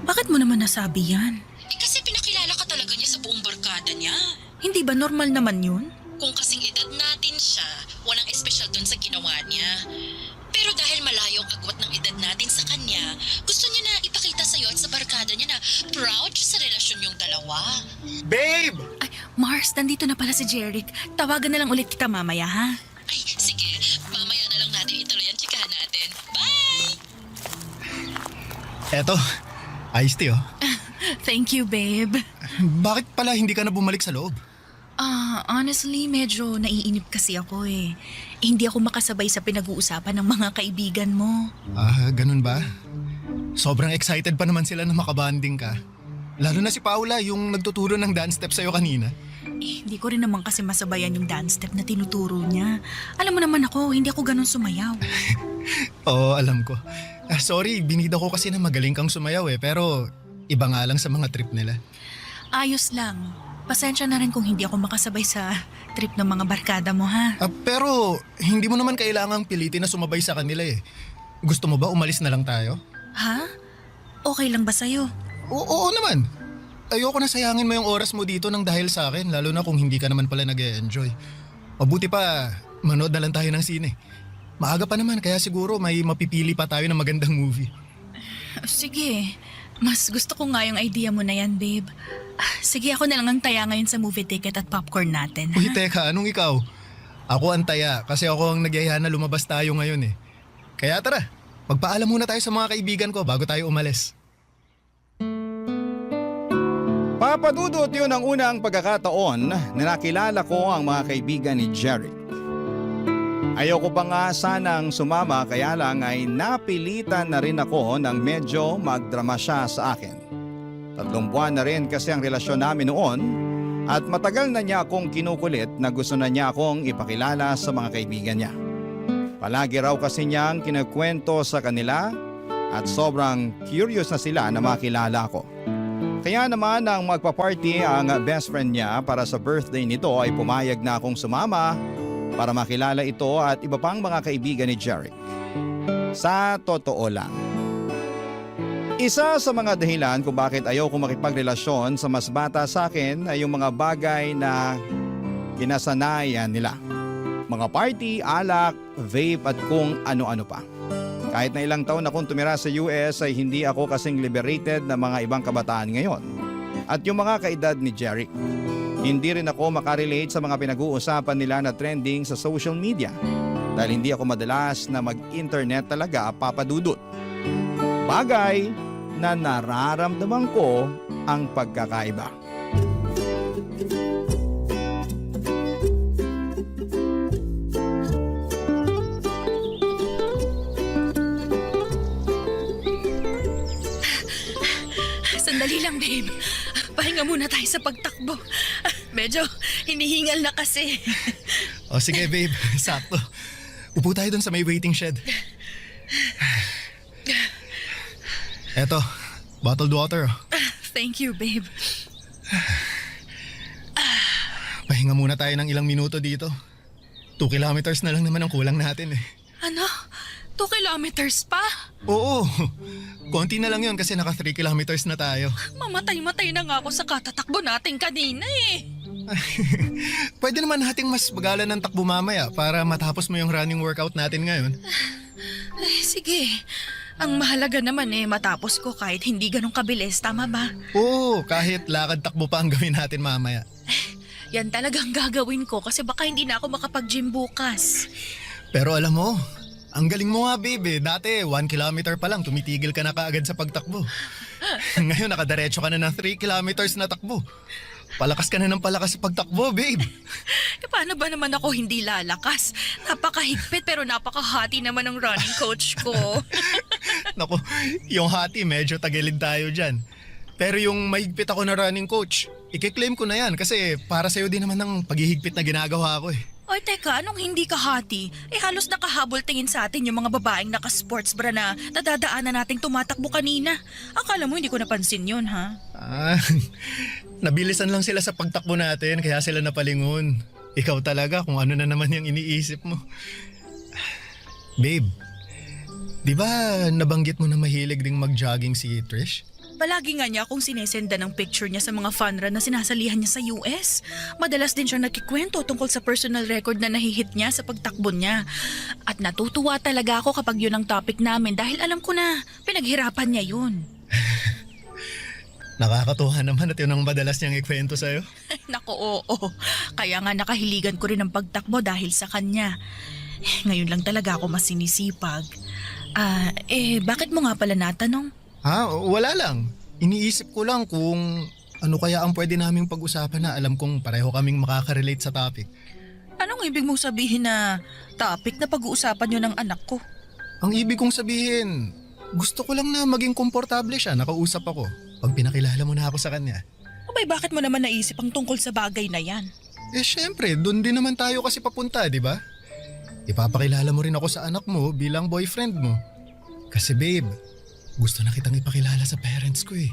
Bakit mo naman nasabi yan?
Kasi pinakilala ka talaga niya sa buong barkada niya.
Hindi ba normal naman yun?
Kung kasing edad natin siya, walang espesyal dun sa ginawa niya. Pero dahil malayo ang agwat ng edad natin sa kanya, gusto niya na ipakita sa'yo at sa barkada niya na proud siya sa relasyon yung dalawa.
Babe!
Ay, Mars, nandito na pala si Jeric. Tawagan na lang ulit kita mamaya, ha?
Ay, sige, mamaya na lang natin ituloy ang tsikahan natin. Bye!
Eto, iced tea oh.
Thank you, babe.
Bakit pala hindi ka na bumalik sa loob?
Honestly, medyo naiinip kasi ako eh. Hindi ako makasabay sa pinag-uusapan ng mga kaibigan mo.
Ganun ba? Sobrang excited pa naman sila na makabanding ka. Lalo na si Paula, yung nagtuturo ng dance step sa'yo kanina.
Hindi ko rin naman kasi masabayan yung dance step na tinuturo niya. Alam mo naman ako, hindi ako ganun sumayaw.
Oo, alam ko. Sorry, binida ko kasi na magaling kang sumayaw eh, pero iba nga lang sa mga trip nila.
Ayos lang. Pasensya na rin kung hindi ako makasabay sa trip ng mga barkada mo, ha?
Pero hindi mo naman kailangang pilitin na sumabay sa kanila eh. Gusto mo ba umalis na lang tayo?
Ha? Okay lang ba sa'yo?
Oo naman. Ayoko na sayangin mo yung oras mo dito nang dahil sa akin, lalo na kung hindi ka naman pala nag-e-enjoy. Mabuti pa, manood na lang tayo ng sine. Maaga pa naman, kaya siguro may mapipili pa tayo ng magandang movie.
Sige. Mas gusto ko nga yung idea mo na yan, babe. Sige, ako na lang ang taya ngayon sa movie ticket at popcorn natin.
Uy, teka, anong ikaw? Ako ang taya kasi ako ang nagyaya na lumabas tayo ngayon eh. Kaya tara, magpaalam muna tayo sa mga kaibigan ko bago tayo umalis.
Papadudot yun ang unang pagkakataon na nakilala ko ang mga kaibigan ni Jeric. Ayoko pa nga sanang sumama kaya lang ay napilitan na rin ako nang medyo magdrama siya sa akin. 3 buwan na rin kasi ang relasyon namin noon at matagal na niya akong kinukulit na gusto na niya akong ipakilala sa mga kaibigan niya. Palagi raw kasi niyang kinukwento sa kanila at sobrang curious na sila na makilala ko. Kaya naman nang magpa-party ang best friend niya para sa birthday nito ay pumayag na akong sumama para makilala ito at iba pang mga kaibigan ni Jeric. Sa totoo lang, isa sa mga dahilan kung bakit ayaw ko makipagrelasyon sa mas bata sa akin ay yung mga bagay na kinasanayan nila. Mga party, alak, vape at kung ano-ano pa. Kahit na ilang taon akong tumira sa US ay hindi ako kasing liberated na mga ibang kabataan ngayon. At yung mga kaedad ni Jeric. Hindi rin ako makarelate sa mga pinag-uusapan nila na trending sa social media dahil hindi ako madalas na mag-internet talaga papadudot. Bagay na nararamdaman ko ang pagkakaiba.
Sandali lang, babe. Pahinga muna tayo sa pagtakbo. Medyo hinihingal na kasi.
O sige babe, sakto. Upo tayo dun sa may waiting shed. Eto, bottled water.
Thank you, babe.
Pahinga muna tayo ng ilang minuto dito. 2 kilometers na lang naman ang kulang natin eh.
Ano? 2 kilometers pa?
Oo, konti na lang yun kasi naka 3 kilometers na tayo.
Mamatay-matay na nga ako sa katatakbo natin kanina eh.
Pwede naman nating mas bagalan ng takbo mamaya para matapos mo yung running workout natin ngayon.
Ay, sige. Ang mahalaga naman eh matapos ko kahit hindi ganun kabilis, tama ba?
Oo, kahit lakad takbo pa ang gawin natin mamaya.
Yan talagang gagawin ko kasi baka hindi na ako makapag-gym bukas.
Pero alam mo, ang galing mo nga babe. Dati 1 kilometer pa lang tumitigil ka na kaagad sa pagtakbo. Ngayon nakadiretso ka na ng 3 kilometers na takbo. Palakas ka na ng palakas sa pagtakbo babe.
Paano ba naman ako hindi lalakas? Napakahigpit pero napakahati naman ng running coach ko.
Naku, yung hati medyo tagilid tayo dyan. Pero yung mahigpit ako na running coach, ikiklaim ko na yan kasi para sa'yo din naman ng paghihigpit na ginagawa ko eh.
Oy, teka, anong hindi ka hati? Halos nakahabol tingin sa atin yung mga babaeng naka-sports bra na nadadaanan nating tumatakbo kanina. Akala mo hindi ko napansin yun, ha?
Nabilisan lang sila sa pagtakbo natin kaya sila napalingon. Ikaw talaga kung ano na naman yung iniisip mo. Babe, di ba nabanggit mo na mahilig ding mag-jogging si Trish?
Palagi nga niya akong sinesenda ng picture niya sa mga fun run na sinasalihan niya sa US. Madalas din siya nagkikwento tungkol sa personal record na nahihit niya sa pagtakbo niya. At natutuwa talaga ako kapag yun ang topic namin dahil alam ko na pinaghirapan niya yun.
Nakakatuwa naman at yun ang madalas niyang ikwento sa'yo.
Naku, oo. Kaya nga nakahiligan ko rin ang pagtakbo dahil sa kanya. Ngayon lang talaga ako mas sinisipag. Bakit mo nga pala natanong?
Wala lang. Iniisip ko lang kung ano kaya ang pwede naming pag-usapan na alam kong pareho kaming makaka-relate sa topic.
Anong ibig mong sabihin na topic na pag-uusapan yun ng anak ko?
Ang ibig kong sabihin, gusto ko lang na maging komportable siya, nakausap ako. Pag pinakilala mo na ako sa kanya.
Abay, bakit mo naman naisip ang tungkol sa bagay na yan?
Syempre, doon din naman tayo kasi papunta, di ba? Ipapakilala mo rin ako sa anak mo bilang boyfriend mo. Kasi babe, gusto na kitang ipakilala sa parents ko eh.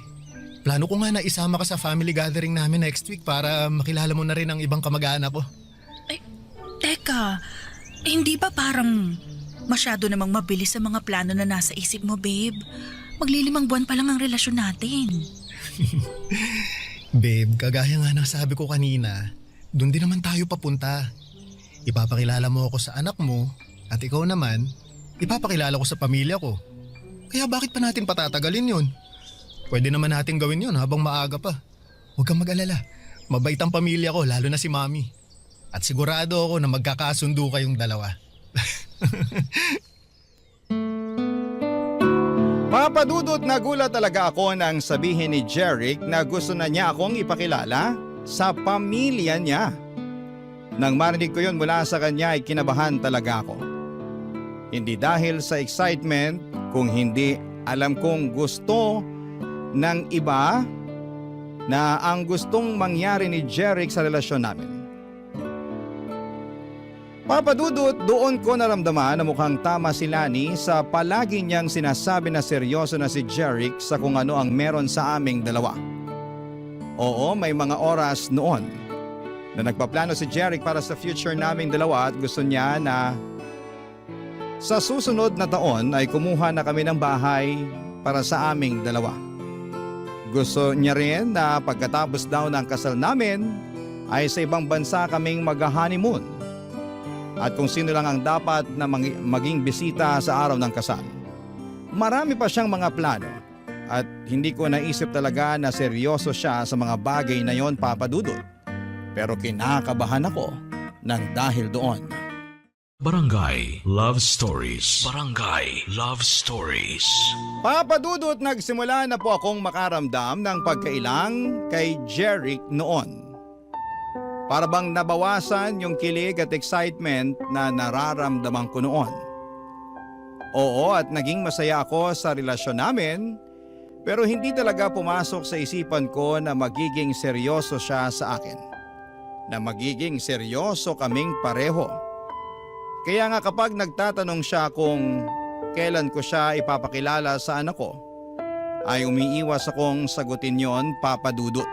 Plano ko nga na isama ka sa family gathering namin next week para makilala mo na rin ang ibang kamag-anak ko.
Ay, teka, hindi ba parang masyado namang mabilis sa mga plano na nasa isip mo, babe? Maglilimang buwan pa lang ang relasyon natin.
Babe, kagaya nga ng sabi ko kanina, doon din naman tayo papunta. Ipapakilala mo ako sa anak mo at ikaw naman, ipapakilala ko sa pamilya ko. Kaya bakit pa natin patatagalin yun? Pwede naman natin gawin yun habang maaga pa. Huwag kang mag-alala. Mabait ang pamilya ko, lalo na si Mami. At sigurado ako na magkakasundo kayong dalawa.
Papadudot na gulat talaga ako nang sabihin ni Jeric na gusto na niya akong ipakilala sa pamilya niya. Nang marinig ko yun mula sa kanya ay kinabahan talaga ako. Hindi dahil sa excitement, kung hindi alam kong gusto ng iba na ang gustong mangyari ni Jeric sa relasyon namin. Papadudot, doon ko naramdaman na mukhang tama si Lani sa palagi niyang sinasabi na seryoso na si Jeric sa kung ano ang meron sa aming dalawa. Oo, may mga oras noon na nagpaplano si Jeric para sa future naming dalawa at gusto niya na sa susunod na taon ay kumuha na kami ng bahay para sa aming dalawa. Gusto niya rin na pagkatapos daw ng kasal namin ay sa ibang bansa kaming mag-honeymoon. At kung sino lang ang dapat na maging bisita sa araw ng kasal. Marami pa siyang mga plano at hindi ko naisip talaga na seryoso siya sa mga bagay na yon, Papadudot. Pero kinakabahan ako ng dahil doon.
Barangay Love Stories. Barangay Love Stories.
Papadudot, nagsimula na po akong makaramdam ng pagkailang kay Jeric noon. Para bang nabawasan yung kilig at excitement na nararamdaman ko noon. Oo, at naging masaya ako sa relasyon namin, pero hindi talaga pumasok sa isipan ko na magiging seryoso siya sa akin. Na magiging seryoso kaming pareho. Kaya nga kapag nagtatanong siya kung kailan ko siya ipapakilala sa anak ko, ay umiiwas akong sagutin yon, Papadudot.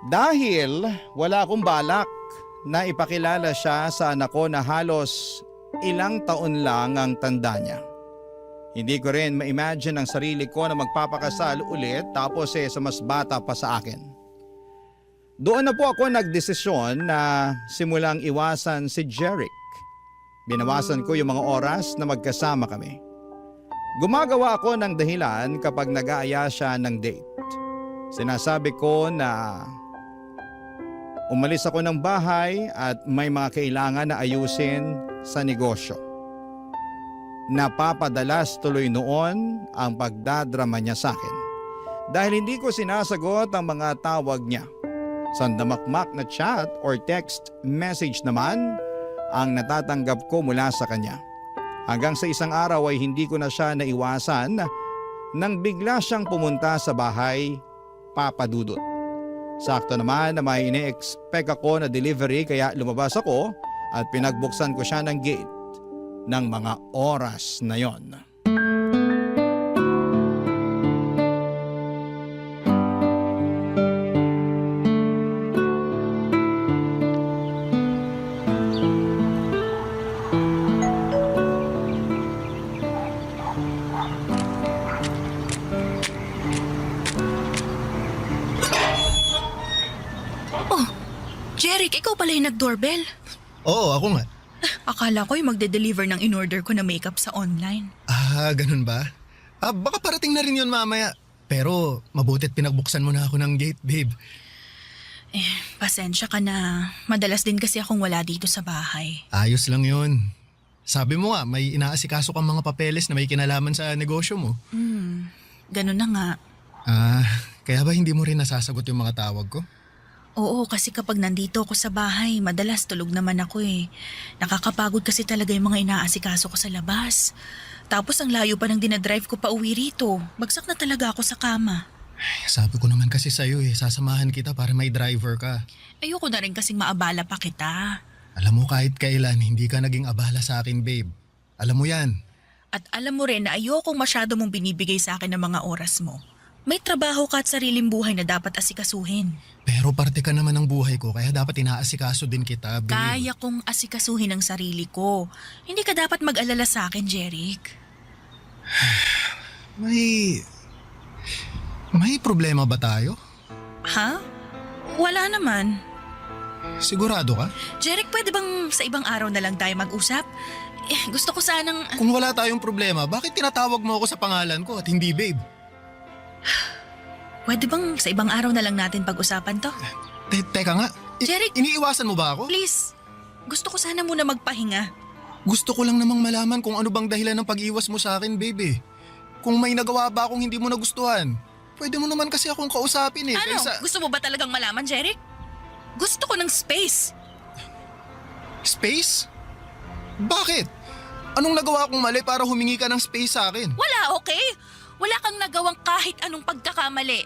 Dahil wala akong balak na ipakilala siya sa anak ko na halos ilang taon lang ang tanda niya. Hindi ko rin ma-imagine ang sarili ko na magpapakasal ulit tapos sa mas bata pa sa akin. Doon na po ako nagdesisyon na simulang iwasan si Jeric. Binawasan ko yung mga oras na magkasama kami. Gumagawa ako ng dahilan kapag nag-aaya siya ng date. Sinasabi ko na umalis ako ng bahay at may mga kailangan na ayusin sa negosyo. Napapadalas tuloy noon ang pagdadrama niya sa akin dahil hindi ko sinasagot ang mga tawag niya. Sandamakmak na chat or text message naman ang natatanggap ko mula sa kanya. Hanggang sa isang araw ay hindi ko na siya naiwasan nang bigla siyang pumunta sa bahay, Papa Dudut. Sakto naman na may ine-expect ako na delivery kaya lumabas ako at pinagbuksan ko siya ng gate ng mga oras na yon.
Jeric, ikaw pala yung nag-doorbell.
Oo, ako nga.
Akala ko yung magde-deliver ng in-order ko na makeup sa online.
Ah, ganun ba? Baka parating na rin yun mamaya. Pero mabutit pinagbuksan mo na ako ng gate, babe.
Pasensya ka na. Madalas din kasi akong wala dito sa bahay.
Ayos lang yun. Sabi mo nga, may inaasikaso kang mga papeles na may kinalaman sa negosyo mo.
Ganun na nga.
Kaya ba hindi mo rin nasasagot yung mga tawag ko?
Oo, kasi kapag nandito ako sa bahay, madalas tulog naman ako eh. Nakakapagod kasi talaga yung mga inaasikaso ko sa labas. Tapos ang layo pa ng dinadrive ko pa uwi rito. Bagsak na talaga ako sa kama.
Sabi ko naman kasi sa'yo sasamahan kita para may driver ka.
Ayoko na rin kasing maabala pa kita.
Alam mo kahit kailan, hindi ka naging abala sa akin, babe. Alam mo yan.
At alam mo rin na ayokong masyado mong binibigay sa akin ng mga oras mo. May trabaho ka at sariling buhay na dapat asikasuhin.
Pero parte ka naman ng buhay ko, kaya dapat inaasikaso din kita, babe.
Kaya kong asikasuhin ang sarili ko. Hindi ka dapat mag-alala sa akin, Jeric.
May problema ba tayo?
Ha? Wala naman.
Sigurado ka?
Jeric, pwede bang sa ibang araw na lang tayo mag-usap? Gusto ko sanang...
Kung wala tayong problema, bakit tinatawag mo ako sa pangalan ko at hindi babe?
Pwede bang sa ibang araw na lang natin pag-usapan to?
Teka nga.
Jeric!
Iniiwasan mo ba ako?
Please, gusto ko sana muna magpahinga.
Gusto ko lang namang malaman kung ano bang dahilan ng pag-iwas mo sa akin, babe. Kung may nagawa ba akong hindi mo nagustuhan, pwede mo naman kasi akong kausapin
Ano?
Kaysa...
Gusto mo ba talagang malaman, Jeric? Gusto ko ng space.
Space? Bakit? Anong nagawa kong mali para humingi ka ng space sa akin?
Wala, okay? Wala kang nagawang kahit anong pagkakamali.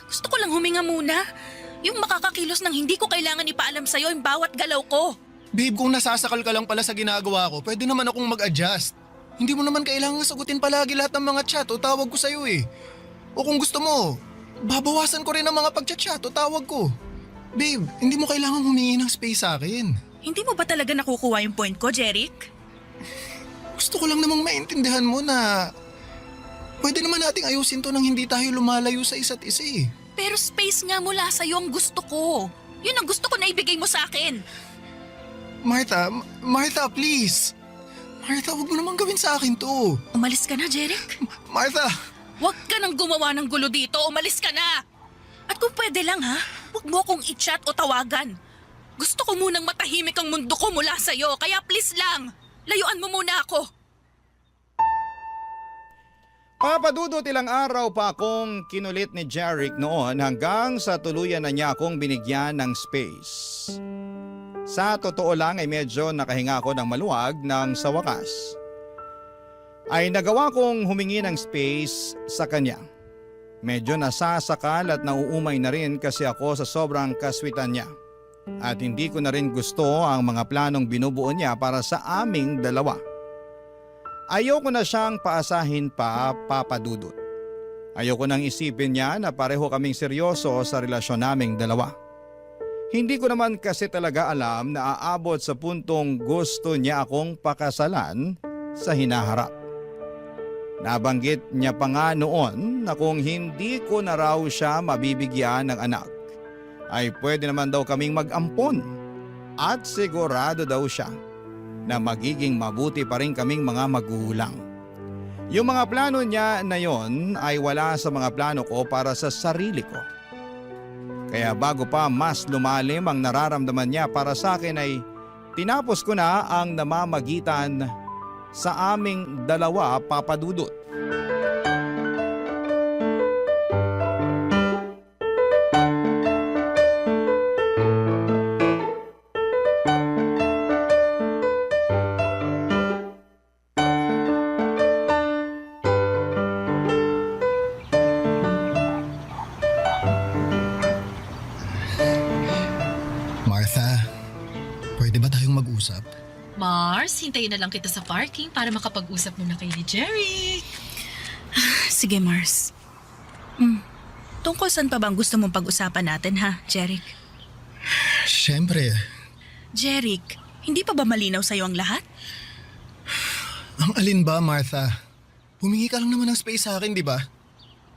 Gusto ko lang huminga muna. Yung makakakilos ng hindi ko kailangan ipaalam sa'yo yung bawat galaw ko.
Babe, kung nasasakal ka lang pala sa ginagawa ko, pwede naman akong mag-adjust. Hindi mo naman kailangan sagutin palagi lahat ng mga chat o tawag ko sa'yo eh. O kung gusto mo, babawasan ko rin ang mga pag-chat o tawag ko. Babe, hindi mo kailangan humingi ng space sa akin.
Hindi mo ba talaga nakukuha yung point ko, Jeric?
Gusto ko lang namang maintindihan mo na pwede naman nating ayusin to nang hindi tayo lumalayo sa isa't isa eh.
Pero space nga mula sa'yo ang gusto ko. Yun ang gusto ko na ibigay mo sa akin.
Martha, please. Martha, huwag mo naman gawin sa akin to.
Umalis ka na, Jeric.
Martha!
Huwag ka nang gumawa ng gulo dito. Umalis ka na. At kung pwede lang ha, huwag mo akong i-chat o tawagan. Gusto ko munang matahimik ang mundo ko mula sa'yo. Kaya please lang, layuan mo muna ako.
Papadudot ilang araw pa akong kinulit ni Jeric noon hanggang sa tuluyan na niya akong binigyan ng space. Sa totoo lang ay medyo nakahinga ako ng maluwag nang sa wakas ay nagawa kong humingi ng space sa kanya. Medyo nasasakal at nauumay na rin kasi ako sa sobrang kaswitan niya. At hindi ko na rin gusto ang mga planong binubuo niya para sa aming dalawa. Ayoko na siyang paasahin pa, Papadudot. Ayoko nang isipin niya na pareho kaming seryoso sa relasyon naming dalawa. Hindi ko naman kasi talaga alam na aabot sa puntong gusto niya akong pakasalan sa hinaharap. Nabanggit niya pa nga noon na kung hindi ko na raw siya mabibigyan ng anak, ay pwede naman daw kaming mag-ampon at sigurado daw siya na magiging mabuti pa rin kaming mga magulang. Yung mga plano niya na yon ay wala sa mga plano ko para sa sarili ko. Kaya bago pa mas lumalim ang nararamdaman niya para sa akin ay tinapos ko na ang namamagitan sa aming dalawa, Papadudot.
mag-usap?
Mars, hintayin na lang kita sa parking para makapag-usap muna kay ni Jerry.
Sige, Mars. Tungkol saan pa bang gusto mong pag-usapan natin, ha, Jeric?
Siyempre,
Jeric, hindi pa ba malinaw sa'yo ang lahat?
ang alin ba, Martha? Humingi ka lang naman ng space sa akin, di ba?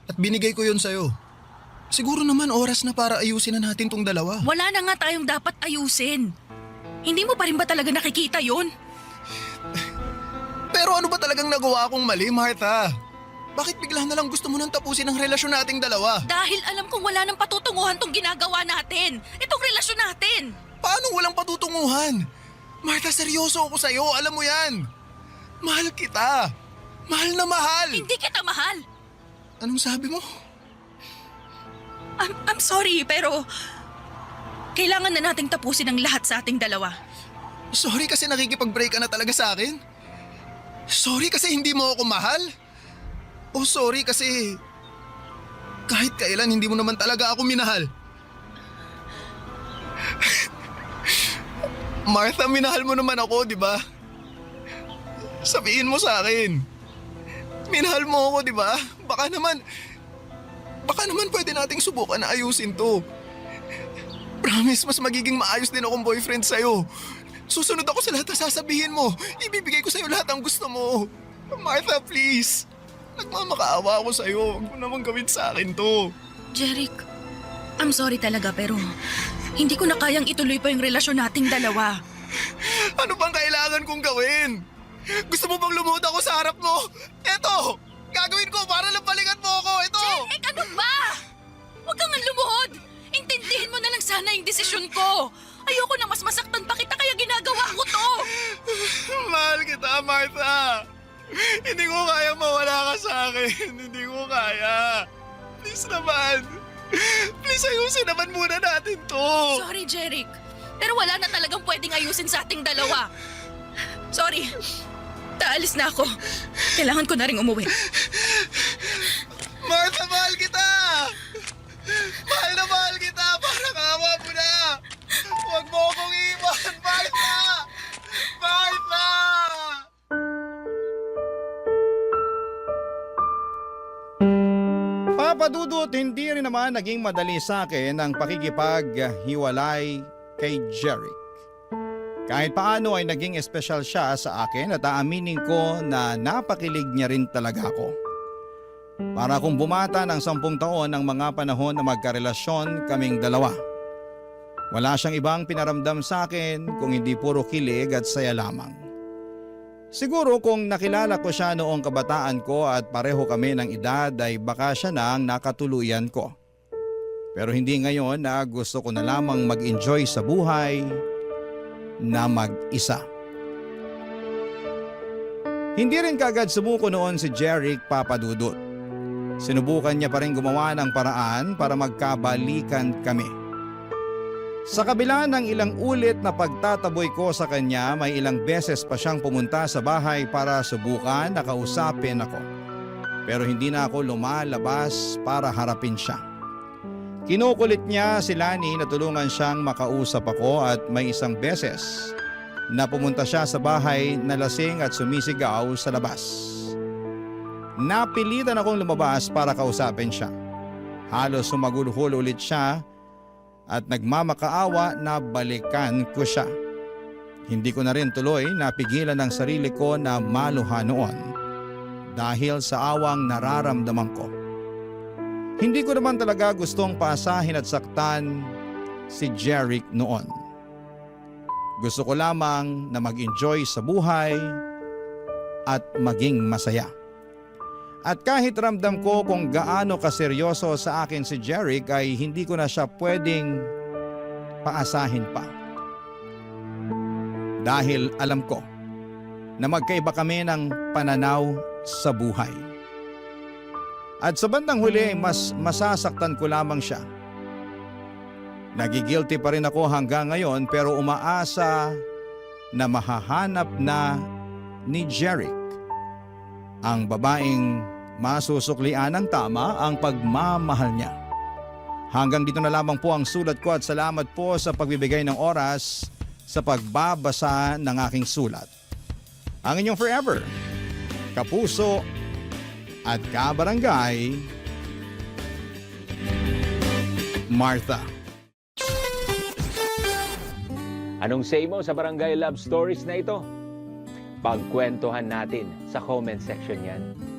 At binigay ko yun sa'yo. Siguro naman oras na para ayusin na natin tong dalawa.
Wala na nga tayong dapat ayusin. Hindi mo pa rin ba talaga nakikita yon?
Pero ano ba talagang nagawa akong mali, Martha? Bakit bigla na lang gusto mo nang tapusin ang relasyon nating dalawa?
Dahil alam kong wala nang patutunguhan tong ginagawa natin. Itong relasyon natin.
Paano walang patutunguhan? Martha, seryoso ako sa'yo. Alam mo yan. Mahal kita. Mahal na mahal.
Hindi kita mahal.
Anong sabi mo?
I'm sorry, pero kailangan na nating tapusin ang lahat sa ating dalawa.
Sorry kasi nakikipag-break ka na talaga sa akin? Sorry kasi hindi mo ako mahal? O sorry kasi kahit kailan hindi mo naman talaga ako minahal? Martha, minahal mo naman ako, di ba? Sabihin mo sa akin. Minahal mo ako, di ba? Baka naman pwede nating subukan na ayusin to. Promise, mas magiging maayos din akong boyfriend sa'yo. Susunod ako sa lahat na sasabihin mo. Ibibigay ko sa'yo lahat ang gusto mo. Martha, please. Nagmamakaawa ako sa'yo. Huwag mo naman gawin sa akin to.
Jeric, I'm sorry talaga pero hindi ko na kayang ituloy pa yung relasyon nating dalawa.
Ano bang kailangan kong gawin? Gusto mo bang lumuhod ako sa harap mo? Eto! Gagawin ko para lang balikan mo ako. Ito!
Jeric, ano ba? Huwag kang lumuhod. Intindihin mo na lang sana yung desisyon ko. Ayoko na mas masaktan pa kita kaya ginagawa ko to.
Mahal kita, Martha. Hindi ko kaya mawala ka sa akin. Hindi ko kaya. Please naman. Please ayusin naman muna natin to.
Sorry, Jeric. Pero wala na talagang pwedeng ayusin sa ating dalawa. Sorry. Taalis na ako. Kailangan ko na rin umuwi.
Martha, mahal kita. Mahal na mahal kita. Parang awa mo na. Huwag mo akong iwan, Martha. Martha!
Papadudot, hindi rin naman naging madali sa akin ang pakikipaghiwalay kay Jeric. Kahit paano ay naging espesyal siya sa akin at aaminin ko na napakilig niya rin talaga ako. Para akong bumata ng 10 taon ng mga panahon na magkarelasyon kaming dalawa. Wala siyang ibang pinaramdam sa akin kung hindi puro kilig at saya lamang. Siguro kung nakilala ko siya noong kabataan ko at pareho kami ng edad ay baka siya na ang nakatuluyan ko. Pero hindi ngayon na gusto ko na lamang mag-enjoy sa buhay na mag-isa. Hindi rin kagad sumuko noon si Jeric, Papadudot. Sinubukan niya pa rin gumawa ng paraan para magkabalikan kami. Sa kabila ng ilang ulit na pagtataboy ko sa kanya, may ilang beses pa siyang pumunta sa bahay para subukan na kausapin ako. Pero hindi na ako lumalabas para harapin siya. Kinukulit niya si Lani na tulungan siyang makausap ako at may isang beses na pumunta siya sa bahay na lasing at sumisigaw sa labas. Napilitan akong lumabas para kausapin siya. Halos sumagulhol ulit siya at nagmamakaawa na balikan ko siya. Hindi ko na rin tuloy napigilan ang sarili ko na maluha noon dahil sa awang nararamdaman ko. Hindi ko naman talaga gustong paasahin at saktan si Jeric noon. Gusto ko lamang na mag-enjoy sa buhay at maging masaya. At kahit ramdam ko kung gaano kaseryoso sa akin si Jeric ay hindi ko na siya pwedeng paasahin pa. Dahil alam ko na magkaiba kami ng pananaw sa buhay. At sa bandang huli mas masasaktan ko lamang siya. Nagigilty pa rin ako hanggang ngayon pero umaasa na mahahanap na ni Jeric ang babaeng masusuklian ng tama ang pagmamahal niya. Hanggang dito na lamang po ang sulat ko at salamat po sa pagbibigay ng oras sa pagbabasa ng aking sulat. Ang inyong forever, kapuso at kabarangay, Martha.
Anong say mo sa Barangay Love Stories na ito? Pagkwentuhan natin sa comment section yan.